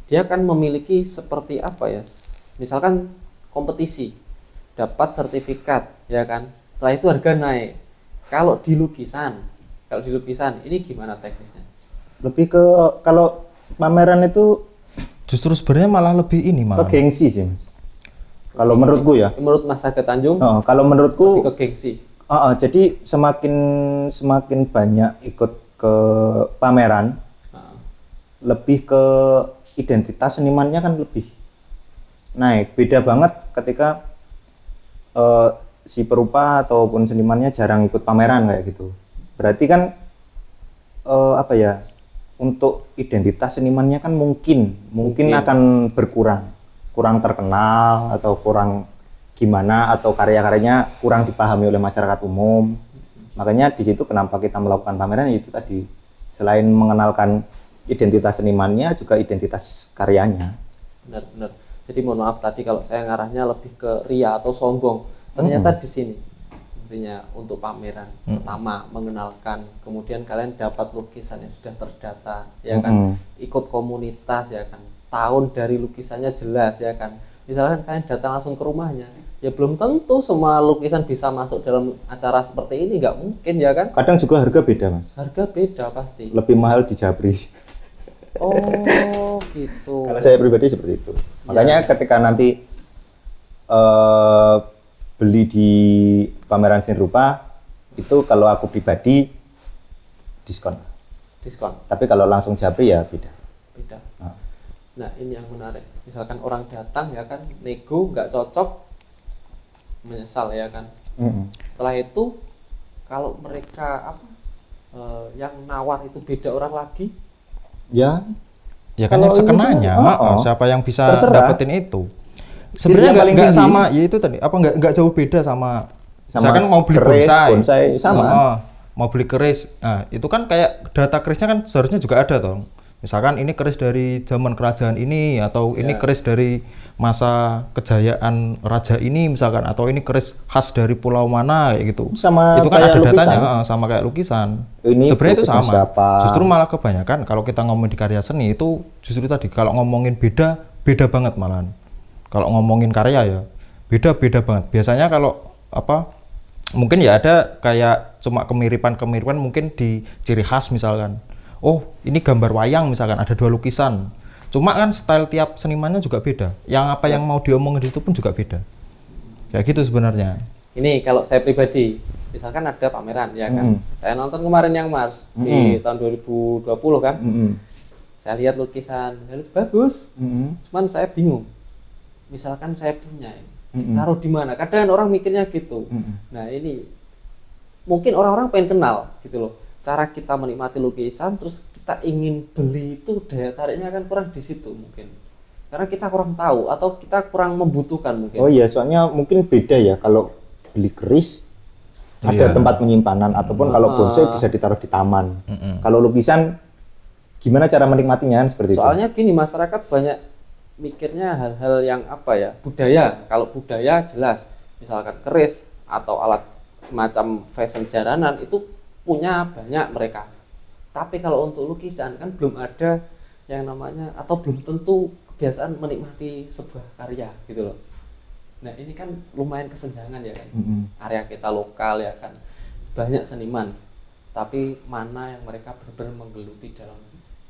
dia kan memiliki seperti apa ya? Misalkan kompetisi, dapat sertifikat, ya kan? Setelah itu harga naik. Kalau di lukisan ini gimana teknisnya? Lebih ke kalau pameran itu Justru sebenarnya malah lebih ini ke malah. gengsi sih, Mas. Kalau menurutku ya. Menurut Mas Saga Tanjung, Kalau menurutku lebih ke gengsi. jadi semakin banyak ikut ke pameran, lebih ke identitas senimannya kan lebih naik. Beda banget ketika si perupa ataupun senimannya jarang ikut pameran kayak gitu. Berarti kan apa ya, untuk identitas senimannya kan mungkin akan kurang terkenal atau kurang gimana, atau karya-karyanya kurang dipahami oleh masyarakat umum. Makanya di situ kenapa kita melakukan pameran, itu tadi, selain mengenalkan identitas senimannya juga identitas karyanya. Benar. Jadi mohon maaf tadi kalau saya ngarahnya lebih ke ria atau sombong. Ternyata di sini intinya untuk pameran pertama mengenalkan, kemudian kalian dapat lukisan yang sudah terdata, ya kan, ikut komunitas, ya kan, tahun dari lukisannya jelas, ya kan. Misalkan kalian datang langsung ke rumahnya, ya belum tentu semua lukisan bisa masuk dalam acara seperti ini, nggak mungkin, ya kan. Kadang juga harga beda, Mas. Harga beda pasti. Lebih mahal di Japri. Oh gitu. Kalau saya pribadi seperti itu. Makanya ketika nanti beli di pameran seni rupa itu, kalau aku pribadi diskon. Tapi kalau langsung Japri ya beda. Nah ini yang menarik. Misalkan orang datang, ya kan, nego nggak cocok, menyesal, ya kan. Setelah itu kalau mereka yang nawar itu beda orang lagi, ya kan yang sekenanya, siapa yang bisa dapetin itu. Sebenarnya nggak sama, ya itu tadi, apa nggak jauh beda sama misalkan mau beli bonsai sama. Mau beli keris, nah itu kan kayak data kerisnya kan seharusnya juga ada toh. Misalkan ini keris dari zaman kerajaan ini, atau ini keris dari masa kejayaan raja ini misalkan, atau ini keris khas dari pulau mana kayak gitu. Sama itu kan kayak ada lukisan. datanya, sama kayak lukisan. Ini sebenarnya itu sama. Siapa? Justru malah kebanyakan kalau kita ngomong di karya seni itu justru tadi, kalau ngomongin beda banget malahan. Kalau ngomongin karya ya beda banget. Biasanya kalau mungkin ya ada kayak cuma kemiripan mungkin di ciri khas, misalkan ini gambar wayang misalkan ada 2 lukisan, cuma kan style tiap senimannya juga beda, yang mau diomongin di situ pun juga beda, kayak gitu sebenarnya. Ini kalau saya pribadi, misalkan ada pameran, ya kan, saya nonton kemarin yang Mars di tahun 2020 kan, saya lihat lukisan bagus, cuman saya bingung, misalkan saya punya ini, taruh di mana? Kadang orang mikirnya gitu. Nah ini mungkin orang-orang pengen kenal gitu loh, cara kita menikmati lukisan, terus kita ingin beli itu daya tariknya kan kurang di situ mungkin, karena kita kurang tahu atau kita kurang membutuhkan mungkin. Oh iya, soalnya mungkin beda ya, kalau beli keris ada tempat penyimpanan, ataupun kalau bonsai bisa ditaruh di taman. Kalau lukisan gimana cara menikmatinya kan seperti soalnya itu. Gini, masyarakat banyak mikirnya hal-hal yang budaya. Kalau budaya jelas, misalkan keris atau alat semacam fashion jaranan itu punya banyak mereka. Tapi kalau untuk lukisan kan belum ada yang namanya, atau belum tentu kebiasaan menikmati sebuah karya gitu loh. Nah ini kan lumayan kesenjangan, ya kan. Area kita lokal, ya kan, banyak seniman, tapi mana yang mereka benar-benar menggeluti dalam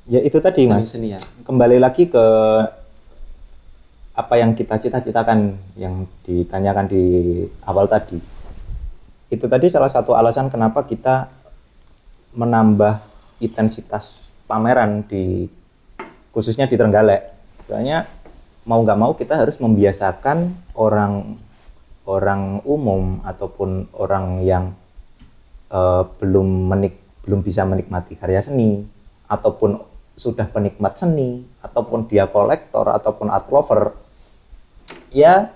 ya itu tadi Mas, kembali lagi ke apa yang kita cita-citakan, yang ditanyakan di awal tadi. Itu tadi salah satu alasan kenapa kita menambah intensitas pameran khususnya di Trenggalek. Soalnya mau nggak mau kita harus membiasakan orang umum ataupun orang yang belum bisa menikmati karya seni, ataupun sudah penikmat seni, ataupun dia kolektor ataupun art lover, ya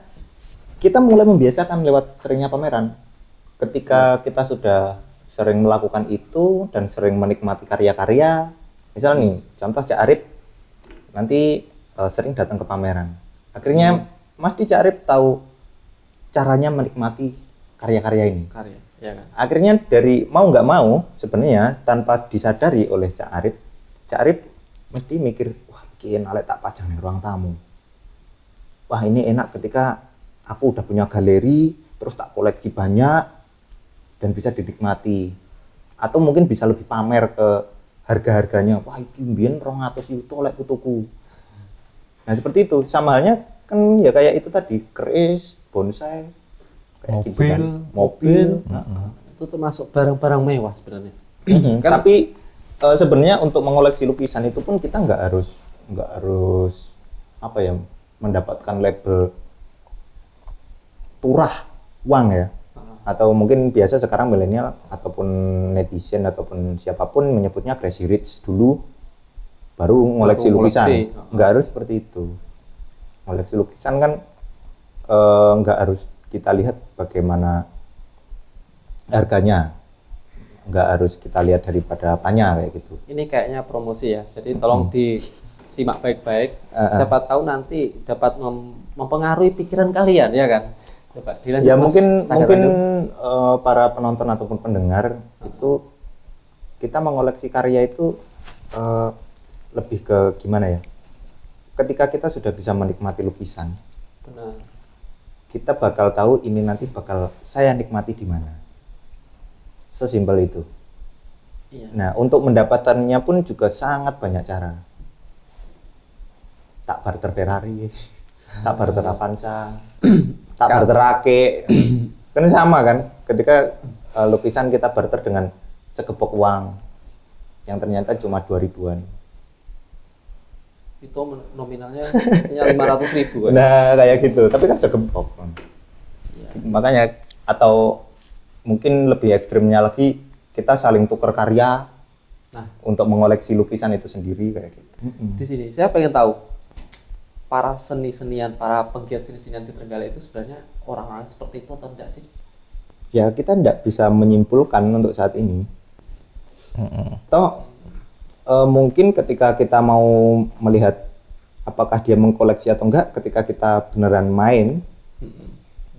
kita mulai membiasakan lewat seringnya pameran. Ketika kita sudah sering melakukan itu dan sering menikmati karya-karya, misalnya nih contoh Cak Arif nanti sering datang ke pameran, akhirnya Mas Cak Arif tahu caranya menikmati karya-karya ini. Ya kan? Akhirnya dari mau nggak mau sebenarnya tanpa disadari oleh Cak Arif mesti mikir, wah bikin alek tak pajang di ruang tamu. Wah ini enak ketika aku udah punya galeri, terus tak koleksi banyak dan bisa dinikmati. Atau mungkin bisa lebih pamer ke harga-harganya. Wah iki mbiyen 200 yuto oleh putuku. Nah seperti itu, sama halnya kan ya kayak itu tadi, keris, bonsai, kayak gitu kan. Mobil. Itu termasuk barang-barang mewah sebenarnya. Kan? Tapi sebenarnya untuk mengoleksi lukisan itu pun kita nggak harus apa ya, mendapatkan label turah uang ya. Atau mungkin biasa sekarang milenial ataupun netizen ataupun siapapun menyebutnya crazy rich dulu baru ngoleksi lukisan. Nggak harus seperti itu. Ngoleksi lukisan kan nggak harus kita lihat bagaimana harganya, nggak harus kita lihat daripada apanya kayak gitu. Ini kayaknya promosi ya, jadi tolong disimak baik-baik. Siapa tahu nanti dapat mempengaruhi pikiran kalian, ya kan? Coba dilanjut. Ya Mas mungkin para penonton ataupun pendengar itu kita mengoleksi karya itu lebih ke gimana ya? Ketika kita sudah bisa menikmati lukisan, Benar. kita bakal tahu ini nanti bakal saya nikmati di mana. Sesimpel itu. Iya. Nah, untuk mendapatkannya pun juga sangat banyak cara. Tak barter Ferrari, tak barter Avanza, tak barter Ake. Kan sama kan? Ketika lukisan kita barter dengan segepok uang yang ternyata cuma 2.000-an. Itu nominalnya 500.000 kan? Nah, kayak gitu. Tapi kan segepok. Iya. Makanya atau mungkin lebih ekstrimnya lagi kita saling tukar karya untuk mengoleksi lukisan itu sendiri kayak gitu. Di sini saya pengen tahu para seni-senian, para penggiat seni-senian di Trenggalek itu sebenarnya orang-orang seperti itu atau enggak sih? Ya kita tidak bisa menyimpulkan untuk saat ini. Toh mungkin ketika kita mau melihat apakah dia mengkoleksi atau enggak, ketika kita beneran main,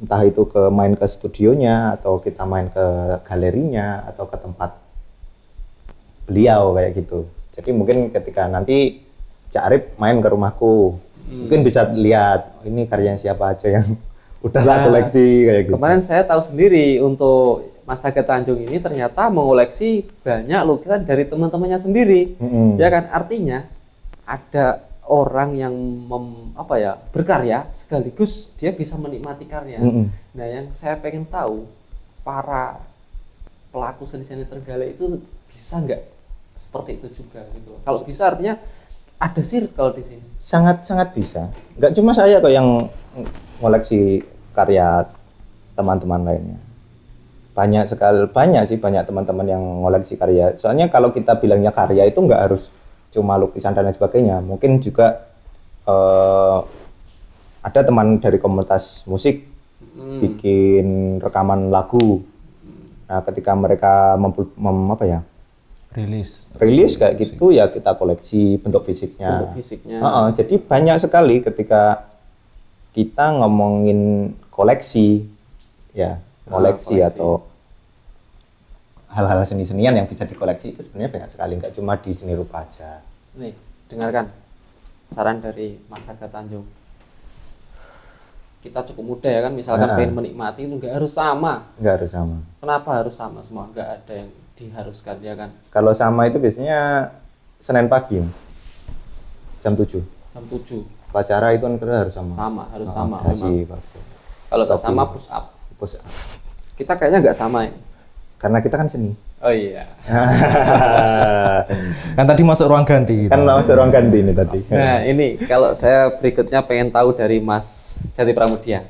entah itu main ke studionya atau kita main ke galerinya atau ke tempat beliau kayak gitu. Jadi mungkin ketika nanti Cak Arif main ke rumahku, mungkin bisa lihat ini karyanya siapa aja yang udah tak koleksi kayak gitu. Kemarin saya tahu sendiri untuk Mas Saga Tanjung ini ternyata mengoleksi banyak lukisan dari teman-temannya sendiri. Ya kan, artinya ada orang yang berkarya sekaligus dia bisa menikmati karya. Nah, yang saya pengen tahu para pelaku seni-seni Trenggalek itu bisa nggak seperti itu juga gitu. Kalau bisa artinya ada circle di sini. Sangat bisa. Nggak cuma saya kok yang ngoleksi karya teman-teman lainnya. Banyak teman-teman yang ngoleksi karya. Soalnya kalau kita bilangnya karya itu nggak harus cuma lukisan dan lain sebagainya. Mungkin juga ada teman dari komunitas musik bikin rekaman lagu. Nah, ketika mereka rilis kayak gitu ya kita koleksi bentuk fisiknya. Jadi banyak sekali ketika kita ngomongin koleksi ya, koleksi atau hal-hal seni-senian yang bisa dikoleksi itu sebenarnya banyak sekali, nggak cuma di seni rupa aja. Nih, dengarkan saran dari Mas Saga Tanjung. Kita cukup muda ya kan, misalkan pengen menikmati itu nggak harus sama. Nggak harus sama. Kenapa harus sama semua? Nggak ada yang diharuskan ya kan? Kalau sama itu biasanya Senin pagi, Mas. Jam 7. Jam 7. Upacara itu kan harus sama. Harus sama. Kalau nggak sama push up. Push up. Kita kayaknya nggak sama ya. Karena kita kan seni. Oh iya. Kan tadi masuk ruang ganti. Kan masuk ruang ganti ini tadi. Nah ini kalau saya berikutnya pengen tahu dari Mas Jati Pramudia.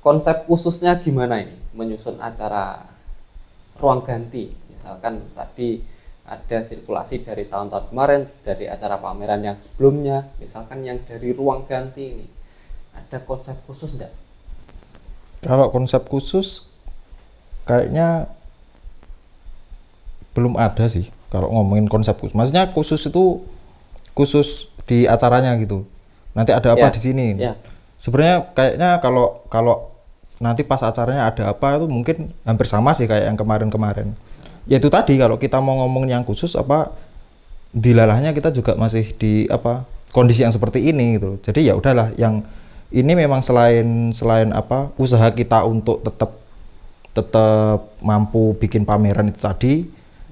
Konsep khususnya gimana ini menyusun acara ruang ganti? Misalkan tadi ada sirkulasi dari tahun-tahun kemarin, dari acara pameran yang sebelumnya, misalkan yang dari ruang ganti ini. Ada konsep khusus enggak? Kalau konsep khusus kayaknya belum ada sih kalau ngomongin konsep khusus. Maksudnya khusus itu khusus di acaranya gitu. Nanti ada apa di sini. Sebenarnya kayaknya kalau nanti pas acaranya ada apa itu mungkin hampir sama sih kayak yang kemarin-kemarin. Ya itu tadi kalau kita mau ngomongin yang khusus apa dilalahnya kita juga masih di apa kondisi yang seperti ini gitu loh. Jadi ya udahlah yang ini memang selain apa usaha kita untuk tetap mampu bikin pameran itu tadi.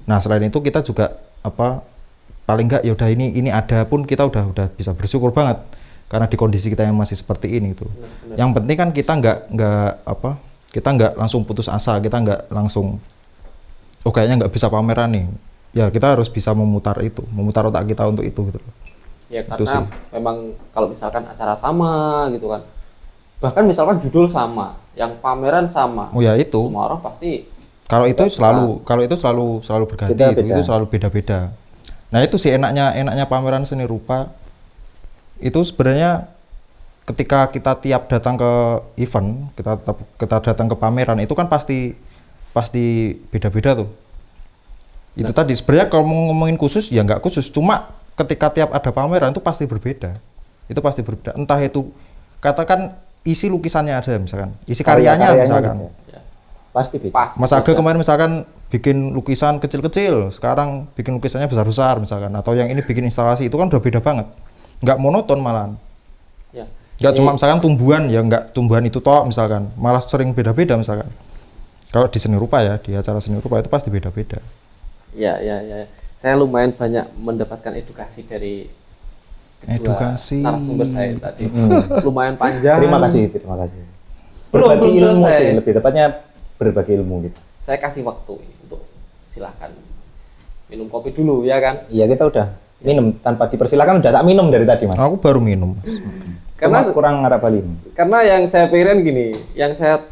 Nah, selain itu kita juga apa paling enggak ya udah ini ada pun kita udah bisa bersyukur banget karena di kondisi kita yang masih seperti ini gitu. Yang penting kan kita kita nggak langsung putus asa, kita nggak langsung kayaknya nggak bisa pameran nih. Ya kita harus bisa memutar otak kita untuk itu gitu. Ya Itu karena sih. memang kalau misalkan acara sama gitu kan, bahkan misalkan judul sama, yang pameran sama, Oh ya itu. semua orang pasti Kalau itu bisa. selalu berganti, Beda-beda. itu selalu beda-beda. Nah itu sih enaknya pameran seni rupa itu sebenarnya ketika kita tiap datang ke event, kita datang ke pameran itu kan pasti beda-beda tuh. Itu tadi sebenarnya kalau mau ngomongin khusus ya nggak khusus, cuma ketika tiap ada pameran itu pasti berbeda. Itu pasti berbeda. Entah itu katakan isi lukisannya aja misalkan, isi karyanya misalkan. gitu ya. Pasti beda. pas. Mas Aga kemarin misalkan bikin lukisan kecil-kecil, sekarang bikin lukisannya besar-besar misalkan, atau yang ini bikin instalasi itu kan udah beda banget, nggak monoton malahan, Ya. nggak cuma misalkan tumbuhan ya nggak tumbuhan itu toh misalkan, malah sering beda-beda misalkan. Kalau di seni rupa ya, di acara seni rupa itu pasti beda-beda. Ya. Saya lumayan banyak mendapatkan edukasi dari kedua Edukasi. narasumber saya tadi. Lumayan panjang. Terima kasih. Belum Berbagi ilmu selesai. sih, lebih tepatnya berbagi ilmu gitu. Saya kasih waktu untuk silahkan minum kopi dulu ya kan. Iya kita udah minum tanpa dipersilakan udah tak minum dari tadi mas. Aku baru minum. Mas. Cuma Karena kurang ngarap balik. karena yang saya pikirin gini, yang saya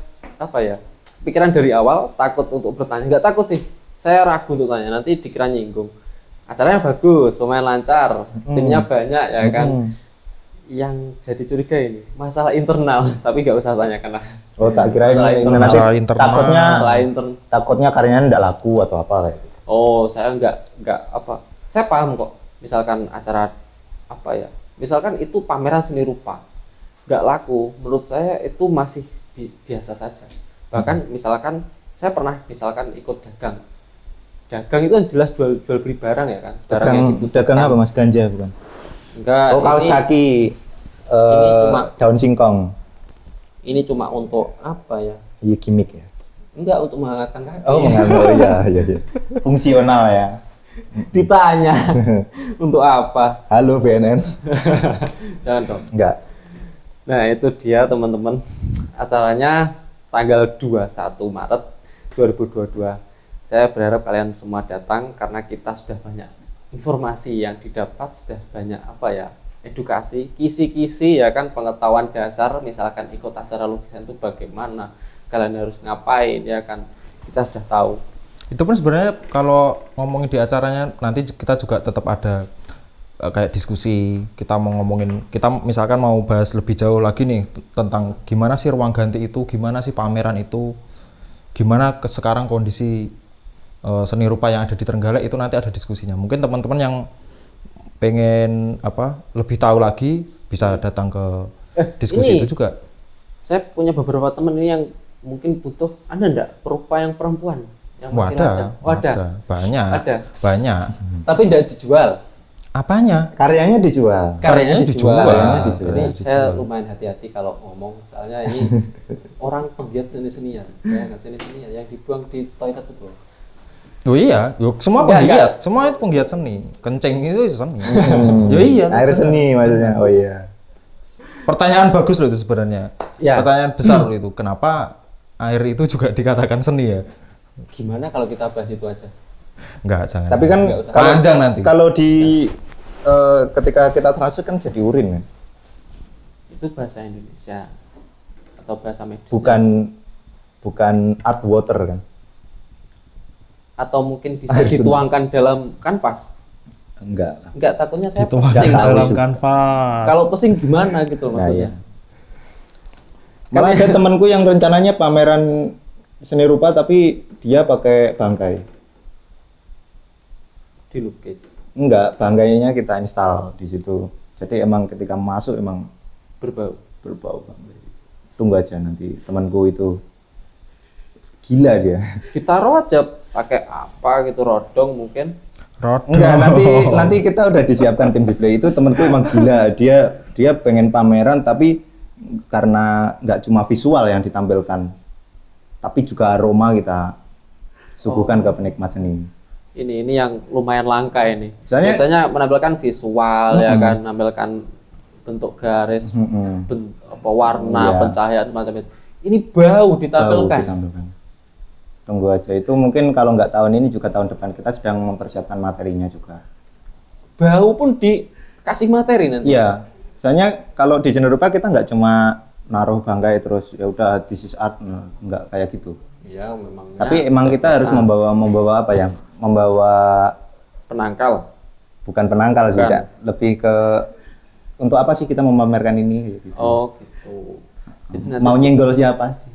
pikiran dari awal takut untuk bertanya, nggak takut sih, saya ragu untuk tanya, nanti dikira nyinggung. Acaranya bagus, lumayan lancar, timnya banyak ya kan. Yang jadi curiga ini masalah internal, tapi nggak usah tanyakan lah. Oh tak kira Masalah ini internal. nanti Masalah internal. takutnya Masalah internal. takutnya karyanya nggak laku atau apa kayak gitu. Oh, saya nggak apa. Saya paham kok. Misalkan acara apa ya? Misalkan itu pameran seni rupa, nggak laku. Menurut saya itu masih biasa saja. Bahkan misalkan saya pernah misalkan ikut dagang. Dagang itu kan jelas jual beli barang ya kan. Barang yang dibutuhkan. Dagang apa mas? Ganja bukan? Enggak. Oh kaos ini- kaki, ini cuma- daun singkong. Ini cuma untuk apa ya? Iya gimmick ya. Enggak untuk menghangatkan kaki. Oh mengambil iya. Fungsional ya. Ditanya untuk apa? Halo BNN. Jangan dong. Enggak. Nah itu dia teman-teman, acaranya tanggal 21 Maret 2022. Saya berharap kalian semua datang karena kita sudah banyak informasi yang didapat, sudah banyak edukasi, kisi-kisi ya kan, pengetahuan dasar. Misalkan ikut acara lukisan itu bagaimana, kalian harus ngapain ya kan, kita sudah tahu. Itu pun sebenarnya kalau ngomongin di acaranya nanti kita juga tetap ada kayak diskusi, kita mau ngomongin, kita misalkan mau bahas lebih jauh lagi nih tentang gimana sih ruang ganti itu, gimana sih pameran itu, gimana sekarang kondisi seni rupa yang ada di Trenggalek itu nanti ada diskusinya. Mungkin teman-teman yang pengen lebih tahu lagi bisa datang ke diskusi ini. itu juga. Saya punya beberapa teman ini yang mungkin butuh, ada enggak perupa yang perempuan yang masih lajang? Oh, ada. Banyak. Ada. Banyak. Tapi enggak dijual. Apanya? Karyanya dijual. Karyanya dijual. Karyanya dijual. Jadi saya lumayan hati-hati kalau ngomong, soalnya ini orang penggiat seni-senian, ya nggak seni-senian yang dibuang di toilet itu. Oh iya, semua Enggak, penggiat, semua itu penggiat seni. Kencing itu seni. Ya iya. Air seni maksudnya. Oh iya. Pertanyaan bagus loh itu sebenarnya. Ya. Pertanyaan besar loh itu. Kenapa air itu juga dikatakan seni ya? Gimana kalau kita bahas itu aja? Enggak, jangan. Tapi kan Nggak usah. kalau Panjang nanti. kalau di ketika kita translate kan jadi urin kan. Itu bahasa Indonesia atau bahasa medis? Bukan art water kan. Atau mungkin bisa Air seni. dituangkan dalam kanvas? Enggak lah. Enggak, takutnya saya Dituangkan pesing. tahu dalam juga. kanvas. Kalau pesing gimana gitu Nah, maksudnya? iya. Malah ada temanku yang rencananya pameran seni rupa tapi dia pakai bangkai. Dilukis. Enggak, bangkainya kita install di situ. Jadi emang ketika masuk emang Berbau. berbau bangkai. tunggu aja nanti temanku itu gila dia. Ditaruh aja pakai apa gitu, rodong mungkin. Enggak, nanti kita udah disiapkan tim display itu. Temanku emang gila, dia pengen pameran tapi karena nggak cuma visual yang ditampilkan, tapi juga aroma kita suguhkan ke penikmat seni. Ini yang lumayan langka ini. Soalnya- Biasanya menampilkan visual ya kan, menampilkan bentuk garis, warna, Iya. pencahayaan semacam itu. Ini bau ditampilkan. Tunggu aja, itu mungkin kalau nggak tahun ini juga tahun depan kita sedang mempersiapkan materinya juga. Bau pun dikasih materi nanti. Iya, soalnya kalau di Genre Rupa kita nggak cuma naruh bangkai terus ya udah this is art, nggak kayak gitu. Iya, memang. Tapi emang kita harus membawa apa ya? Membawa penangkal. bukan penangkal Bukan. juga, lebih ke untuk apa sih kita memamerkan ini? Gitu. Oh, gitu. Jadi nanti, Mau nyenggol siapa sih?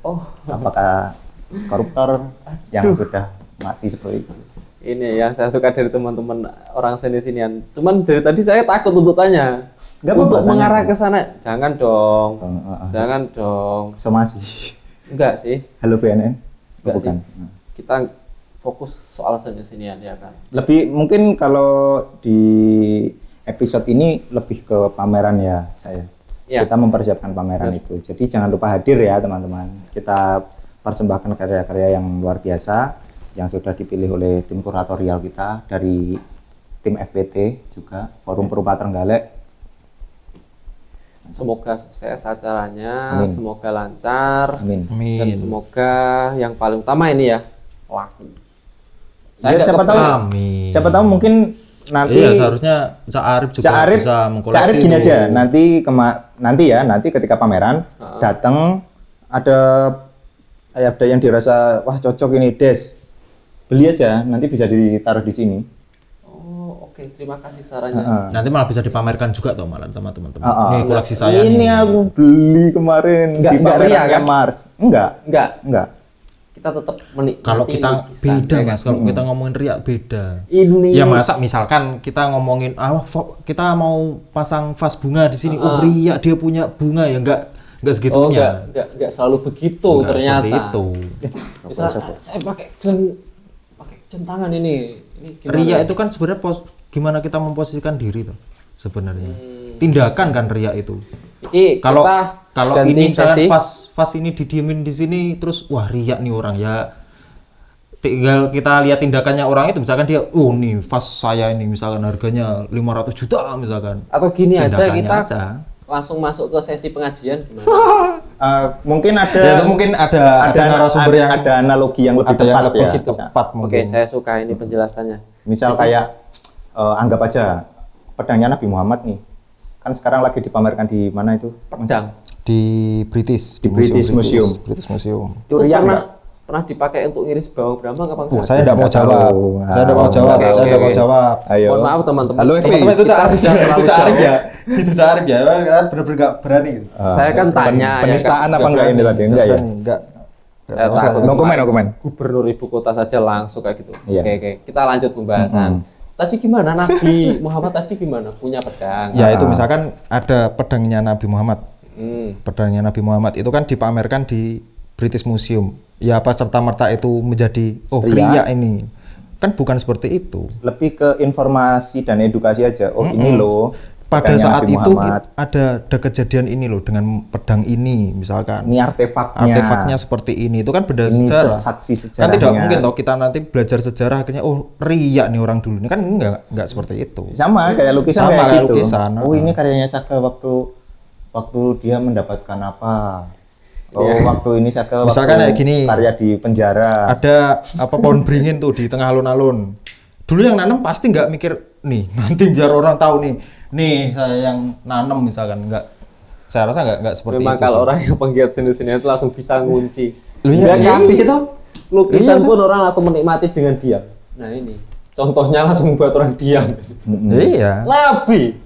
oh, Apakah koruptor yang sudah mati seperti itu? ini yang saya suka dari teman-teman orang sini-sinian. Cuman dari tadi saya takut untuk tanya. Nggak apa-apa, Untuk tanya. mengarah ke sana, jangan dong. Jangan dong. Somasi. Enggak sih. Halo BNN? Enggak Bukan. sih. Kita fokus soal sini-sinian ya kan. Lebih mungkin kalau di episode ini lebih ke pameran ya saya. Ya. Kita mempersiapkan pameran itu. Jadi jangan lupa hadir ya teman-teman. Kita persembahkan karya-karya yang luar biasa yang sudah dipilih oleh tim kuratorial kita dari tim FPT juga, Forum Perupa Trenggalek. Semoga sukses acaranya, Amin. semoga lancar, Amin. dan semoga yang paling utama ini ya laku. Ya, nggak siapa tahu, kebayang. Amin. siapa tahu mungkin nanti Iya, seharusnya Cak Arif juga Cak Arif, bisa mengkoleksi. Cak Arif gini itu. aja, nanti ketika pameran datang ada yang dirasa wah cocok ini Des, beli aja, nanti bisa ditaruh di sini. Oh, oke, terima kasih sarannya. Nanti malah bisa dipamerkan juga toh malah sama teman-teman. Heeh. Ini koleksi saya Ini nih. aku beli kemarin Nggak di ria, pamerannya kan? Mars. Enggak. Enggak, kita tetap menikmati Kalau kita lukisan, beda ya kan? Mas, kalau kita ngomongin riak beda. Ini Ya masa misalkan kita ngomongin kita mau pasang vas bunga di sini, oh riak dia punya bunga ya enggak oh, segitunya. enggak selalu begitu Enggak ternyata. seperti itu. Misal saya pakai jam tangan ini gimana? Riak itu kan sebenarnya gimana kita memposisikan diri tuh sebenarnya. Tindakan kan riak itu. Ini Kalau kita kalau ganti ini misalkan sesi. vas ini didiemin di sini terus wah riak nih orang ya. Tinggal kita lihat tindakannya orang itu, misalkan dia oh nih vas saya ini misalkan harganya 500 juta misalkan. Atau gini aja Tindakannya kita aja. langsung masuk ke sesi pengajian gimana? Mungkin ada Ya, itu mungkin ada narasumber yang ada analogi yang lebih ada yang tepat lebih ya. tepat Oke, mungkin. saya suka ini penjelasannya. Misal kayak anggap aja pedangnya Nabi Muhammad nih. Kan sekarang lagi dipamerkan di mana itu? Mas? Pedang. Di British, Di British Museum. British Museum. Itu riak enggak? pernah dipakai untuk iris bawang brahma nggak Bang? Saya tidak mau Nggak jawab. tahu. Saya tidak mau jawab. Oke, Saya oke, tidak mau oke. jawab. Ayo. Mohon maaf teman-teman. Halo Evi. Teman-teman itu Cak Arif ya. terlalu Itu Cak Arif jauh. ya. Itu Cak Arif ya. Kan benar-benar nggak berani gitu. Saya kan tanya ya Penistaan kan? apa enggak ini tadi? Enggak ya? Enggak. Saya takut. No comment. Gubernur ibu kota saja langsung kayak gitu. Iya. Oke, kita lanjut pembahasan. Tadi gimana Nabi Muhammad tadi gimana? Punya pedang. Ya itu misalkan ada pedangnya Nabi Muhammad. Hmm. Pedangnya Nabi Muhammad itu kan dipamerkan di British Museum. Ya apa serta-merta itu menjadi riak ini. Kan bukan seperti itu. Lebih ke informasi dan edukasi aja. Oh, ini loh. Pada pedangnya saat Nabi itu Muhammad. ada kejadian ini loh dengan pedang ini misalkan. Ini artefaknya. Artefaknya seperti ini. Itu kan beda Ini sejarah. saksi Kan sejarahnya. tidak mungkin toh kita nanti belajar sejarah akhirnya oh riak nih orang dulu. Ini kan enggak seperti itu. Sama kayak lukisan Sama kayak kayak gitu. lukisan, Oh, ini karyanya Saka waktu dia mendapatkan apa? Oh, waktu ini Saka Misalkan waktu kayak gini. karya di penjara. Ada apa pohon beringin tuh di tengah alun-alun. Dulu yang nanam pasti nggak mikir nih nanti biar orang tahu nih saya yang nanam misalkan nggak. Saya rasa nggak seperti Memang itu. kalau sih. orang yang penggiat seni-seni itu langsung bisa ngunci. Lu ya, Dia kasih itu. lukisan Iya, pun orang langsung menikmati dengan diam. Nah ini contohnya langsung membuat orang diam. Iya. Nabi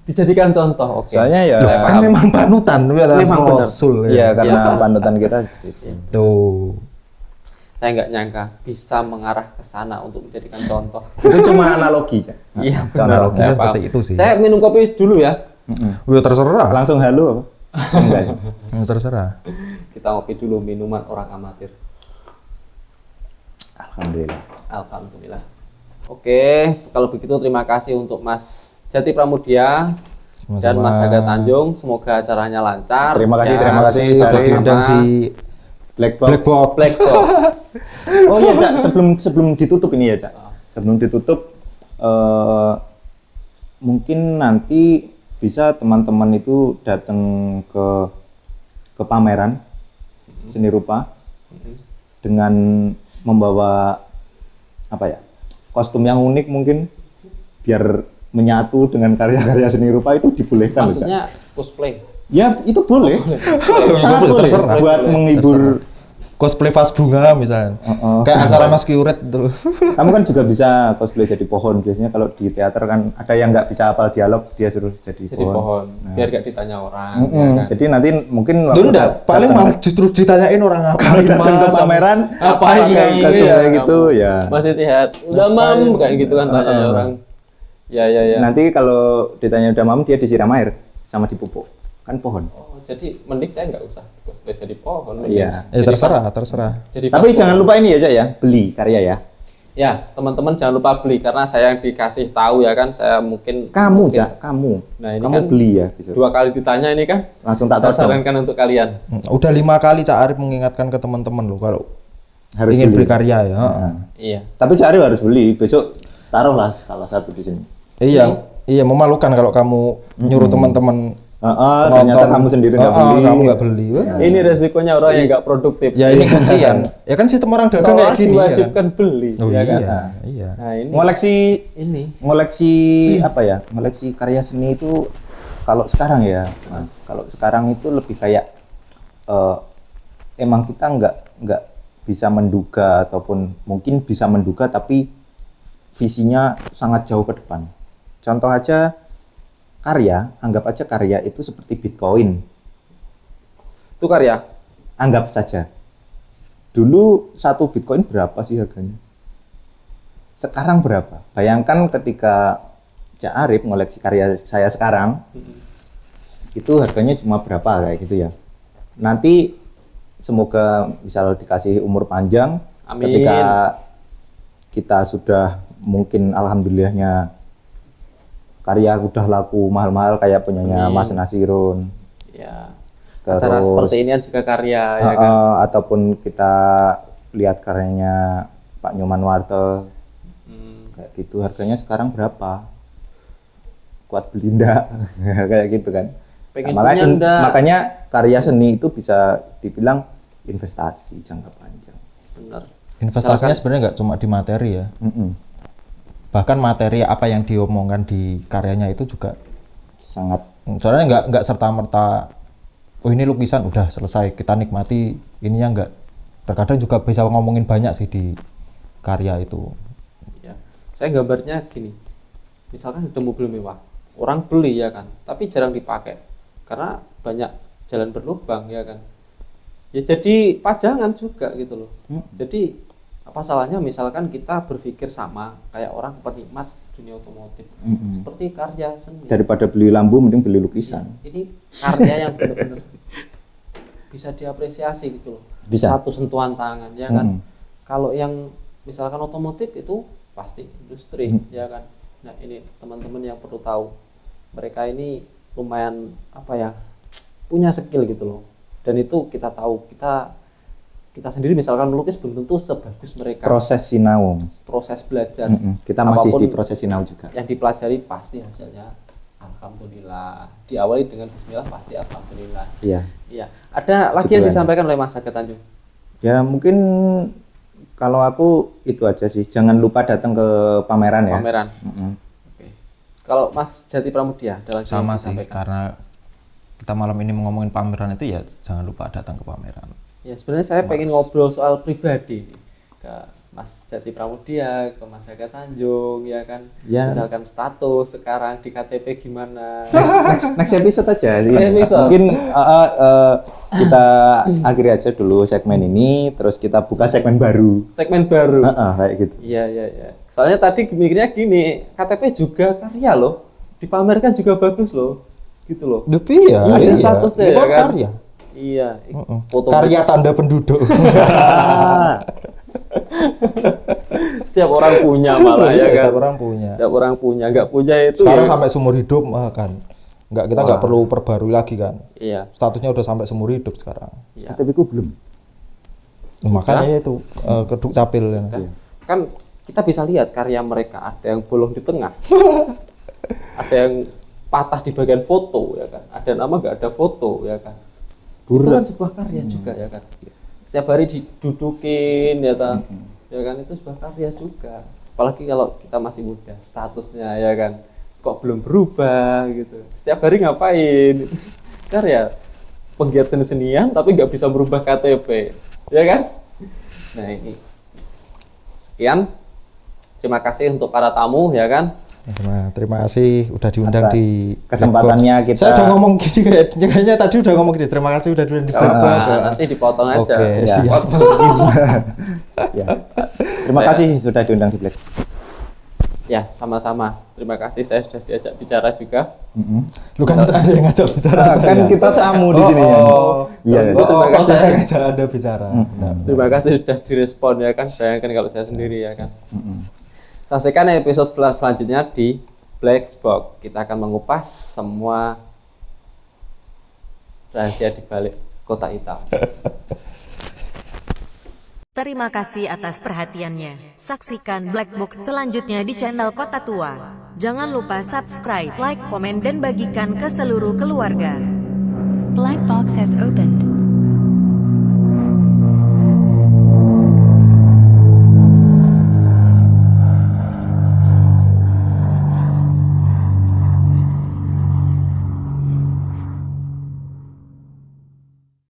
dijadikan contoh. Oke. Soalnya ya Saya Kan paham. memang panutan, Memang benar. Rasul iya ya. karena panutan kita gitu. Tuh. Saya nggak nyangka bisa mengarah ke sana untuk menjadikan contoh. Itu cuma analogi ya. Iya benar. Contohnya Saya seperti paham. itu sih. Saya minum kopi dulu ya. Udah terserah. Langsung halo apa? Enggak. Terserah. Kita ngopi dulu minuman orang amatir. Alhamdulillah. Alhamdulillah. Oke, kalau begitu terima kasih untuk Mas Jati Pramudia dan Mas Aga Tanjung. Semoga acaranya lancar. Terima kasih, dan terima kasih. sama-sama Dari diundang di Black Box. Black Box. Oh iya, Cak, sebelum ditutup ini ya, Cak. Sebelum ditutup mungkin nanti bisa teman-teman itu datang ke pameran seni rupa dengan membawa apa ya? Kostum yang unik mungkin biar menyatu dengan karya-karya seni rupa itu dibolehkan loh, Cak. Maksudnya cosplay. Ya, itu boleh. Sangat boleh Terserah. buat menghibur. Cosplay vas bunga misalnya. Kayak acara Mas Kiuret dulu. Kamu kan juga bisa cosplay jadi pohon. Biasanya kalau di teater kan ada yang nggak bisa hafal dialog, dia suruh jadi pohon. Nah. Biar gak ditanya orang. Ya kan? Jadi nanti mungkin Lu enggak, paling malah justru ditanyain orang apa kalau datang ke pameran apa pakai ini, kostum iya, kayak gitu ya. Masih sehat. Udah mam kayak gitu kan tanya orang. Ya. Nanti kalau ditanya udah mam dia disiram air sama dipupuk. Kan pohon. Oh, jadi mending saya nggak usah cosplay jadi pohon. Iya. Terserah. Jadi Tapi pas jangan pohon. lupa ini ya, Cak ya, beli karya ya. Ya, teman-teman jangan lupa beli karena saya yang dikasih tahu ya kan, saya mungkin Cak, kamu. Nah, ini kamu kan beli ya gitu. 2 kali ditanya ini kan. Langsung tak Saya tahu sarankan untuk kalian. Udah 5 kali Cak Arif mengingatkan ke teman-teman lo kalau harus ingin beli. berkarya ya. Iya. Tapi Cak Arif harus beli. Besok taruhlah salah satu di sini. Iya memalukan kalau kamu nyuruh teman-teman Ternyata kamu sendiri nggak beli. Kamu nggak beli. Wah. Ini resikonya orang yang nggak produktif. Ya ini kuncian. Ya kan sistem orang dagang Soalnya kayak gini ya. diwajibkan beli, Oh ya kan? iya. Nah, ini Ngoleksi apa ya? Ngoleksi karya seni itu kalau sekarang ya, Mas. Kalau sekarang itu lebih kayak emang kita nggak bisa menduga ataupun mungkin bisa menduga tapi visinya sangat jauh ke depan. Contoh aja karya, anggap aja karya itu seperti Bitcoin. Itu karya. Anggap saja. Dulu 1 Bitcoin berapa sih harganya? Sekarang berapa? Bayangkan ketika Cak Arif ngoleksi karya saya sekarang, itu harganya cuma berapa kayak gitu ya. Nanti semoga misal dikasih umur panjang, Amin. ketika kita sudah mungkin alhamdulillahnya karya udah laku mahal-mahal kayak punyanya Mas Nasirun. Ya. Terus Acara seperti ini juga karya ya kan. Ataupun kita lihat karyanya Pak Nyoman Wartel kayak gitu, harganya sekarang berapa? Kuat beli ndak? Kayak gitu kan. Pengen makanya, punya ndak? makanya karya seni itu bisa dibilang investasi jangka panjang. Benar. Investasinya sebenarnya nggak cuma di materi ya. Bahkan materi apa yang diomongkan di karyanya itu juga Sangat soalnya nggak serta merta oh ini lukisan udah selesai kita nikmati ininya nggak, terkadang juga bisa ngomongin banyak sih di karya itu. Ya. Saya gambarnya gini. Misalkan ada mobil mewah, orang beli ya kan, tapi jarang dipakai karena banyak jalan berlubang ya kan. Ya jadi pajangan juga gitu loh. Jadi apa salahnya misalkan kita berpikir sama kayak orang penikmat dunia otomotif, seperti karya seni. daripada beli lampu mending beli lukisan. Ini karya yang benar-benar bisa diapresiasi gitu loh. Bisa. Satu sentuhan tangan ya kan. Kalau yang misalkan otomotif itu pasti industri ya kan. Nah ini teman-teman yang perlu tahu, mereka ini lumayan apa ya, punya skill gitu loh. Dan itu kita tahu, kita sendiri misalkan melukis belum tentu sebagus mereka. Proses sinau. Proses belajar. Kita masih Apapun di proses sinau juga. yang dipelajari pasti hasilnya alhamdulillah. Diawali dengan bismillah pasti alhamdulillah. Iya. Iya. Ada lagi Situ yang aja. disampaikan oleh Mas Aga Tanjung? Ya mungkin kalau aku itu aja sih. Jangan lupa datang ke pameran ya. Pameran. Oke. Kalau Mas Jati Pramudia ada lagi yang Sama sih, disampaikan? karena kita malam ini mau ngomongin pameran itu ya jangan lupa datang ke pameran. Ya sebenarnya saya pengen ngobrol soal pribadi ke Mas Jati Pramudia, ke Mas Aga Tanjung ya kan. Ya. Misalkan status sekarang di KTP gimana? Next episode aja. Episode. Mungkin kita akhiri aja dulu segmen ini, terus kita buka segmen baru. Segmen baru. Kayak gitu. Iya. Soalnya tadi mikirnya gini, KTP juga karya loh. Dipamerkan juga bagus loh. gitu loh. Tapi ya, Ada iya. statusnya Itu ya kan kan? karya. Iya, foto Karya tanda penduduk. setiap orang punya malah ya kan. Setiap orang punya. Setiap orang punya, nggak punya itu Sekarang ya. sampai seumur hidup kan. Kita nggak perlu perbarui lagi kan. Iya. Statusnya udah sampai seumur hidup sekarang. Iya. Tapi ku belum. Nah, makanya itu keduk capil kan. Kan kita bisa lihat karya mereka, ada yang bolong di tengah, ada yang patah di bagian foto ya kan, ada nama nggak ada foto ya kan. Itu kan sebuah karya juga ya kan. Setiap hari didudukin ya kan, ya kan itu sebuah karya juga. Apalagi kalau kita masih muda, statusnya ya kan, kok belum berubah gitu. Setiap hari ngapain? Karya penggiat seni-senian tapi nggak bisa merubah KTP, ya kan? Nah ini sekian. Terima kasih untuk para tamu ya kan. Terima kasih udah diundang Atas di kesempatannya kita. Saya udah ngomong gini kayaknya tadi udah ngomong gini. Terima kasih udah diundang di Nanti dipotong aja. Oke, Ya. siap. Ya. Terima kasih sudah diundang di Black. Ya, sama-sama. Terima kasih saya sudah diajak bicara juga. Lu kan ada yang ngajak bicara. Kan kita tamu di sini. Iya. terima kasih. Saya ngajak Anda bicara. Nah, Terima kasih sudah direspon ya kan. Bayangkan kalau saya sendiri ya kan. Saksikan episode selanjutnya di Black Box. Kita akan mengupas semua rahasia di balik kotak hitam. Terima kasih atas perhatiannya. Saksikan Black Box selanjutnya di channel Kota Tua. Jangan lupa subscribe, like, komen, dan bagikan ke seluruh keluarga. Black box has opened.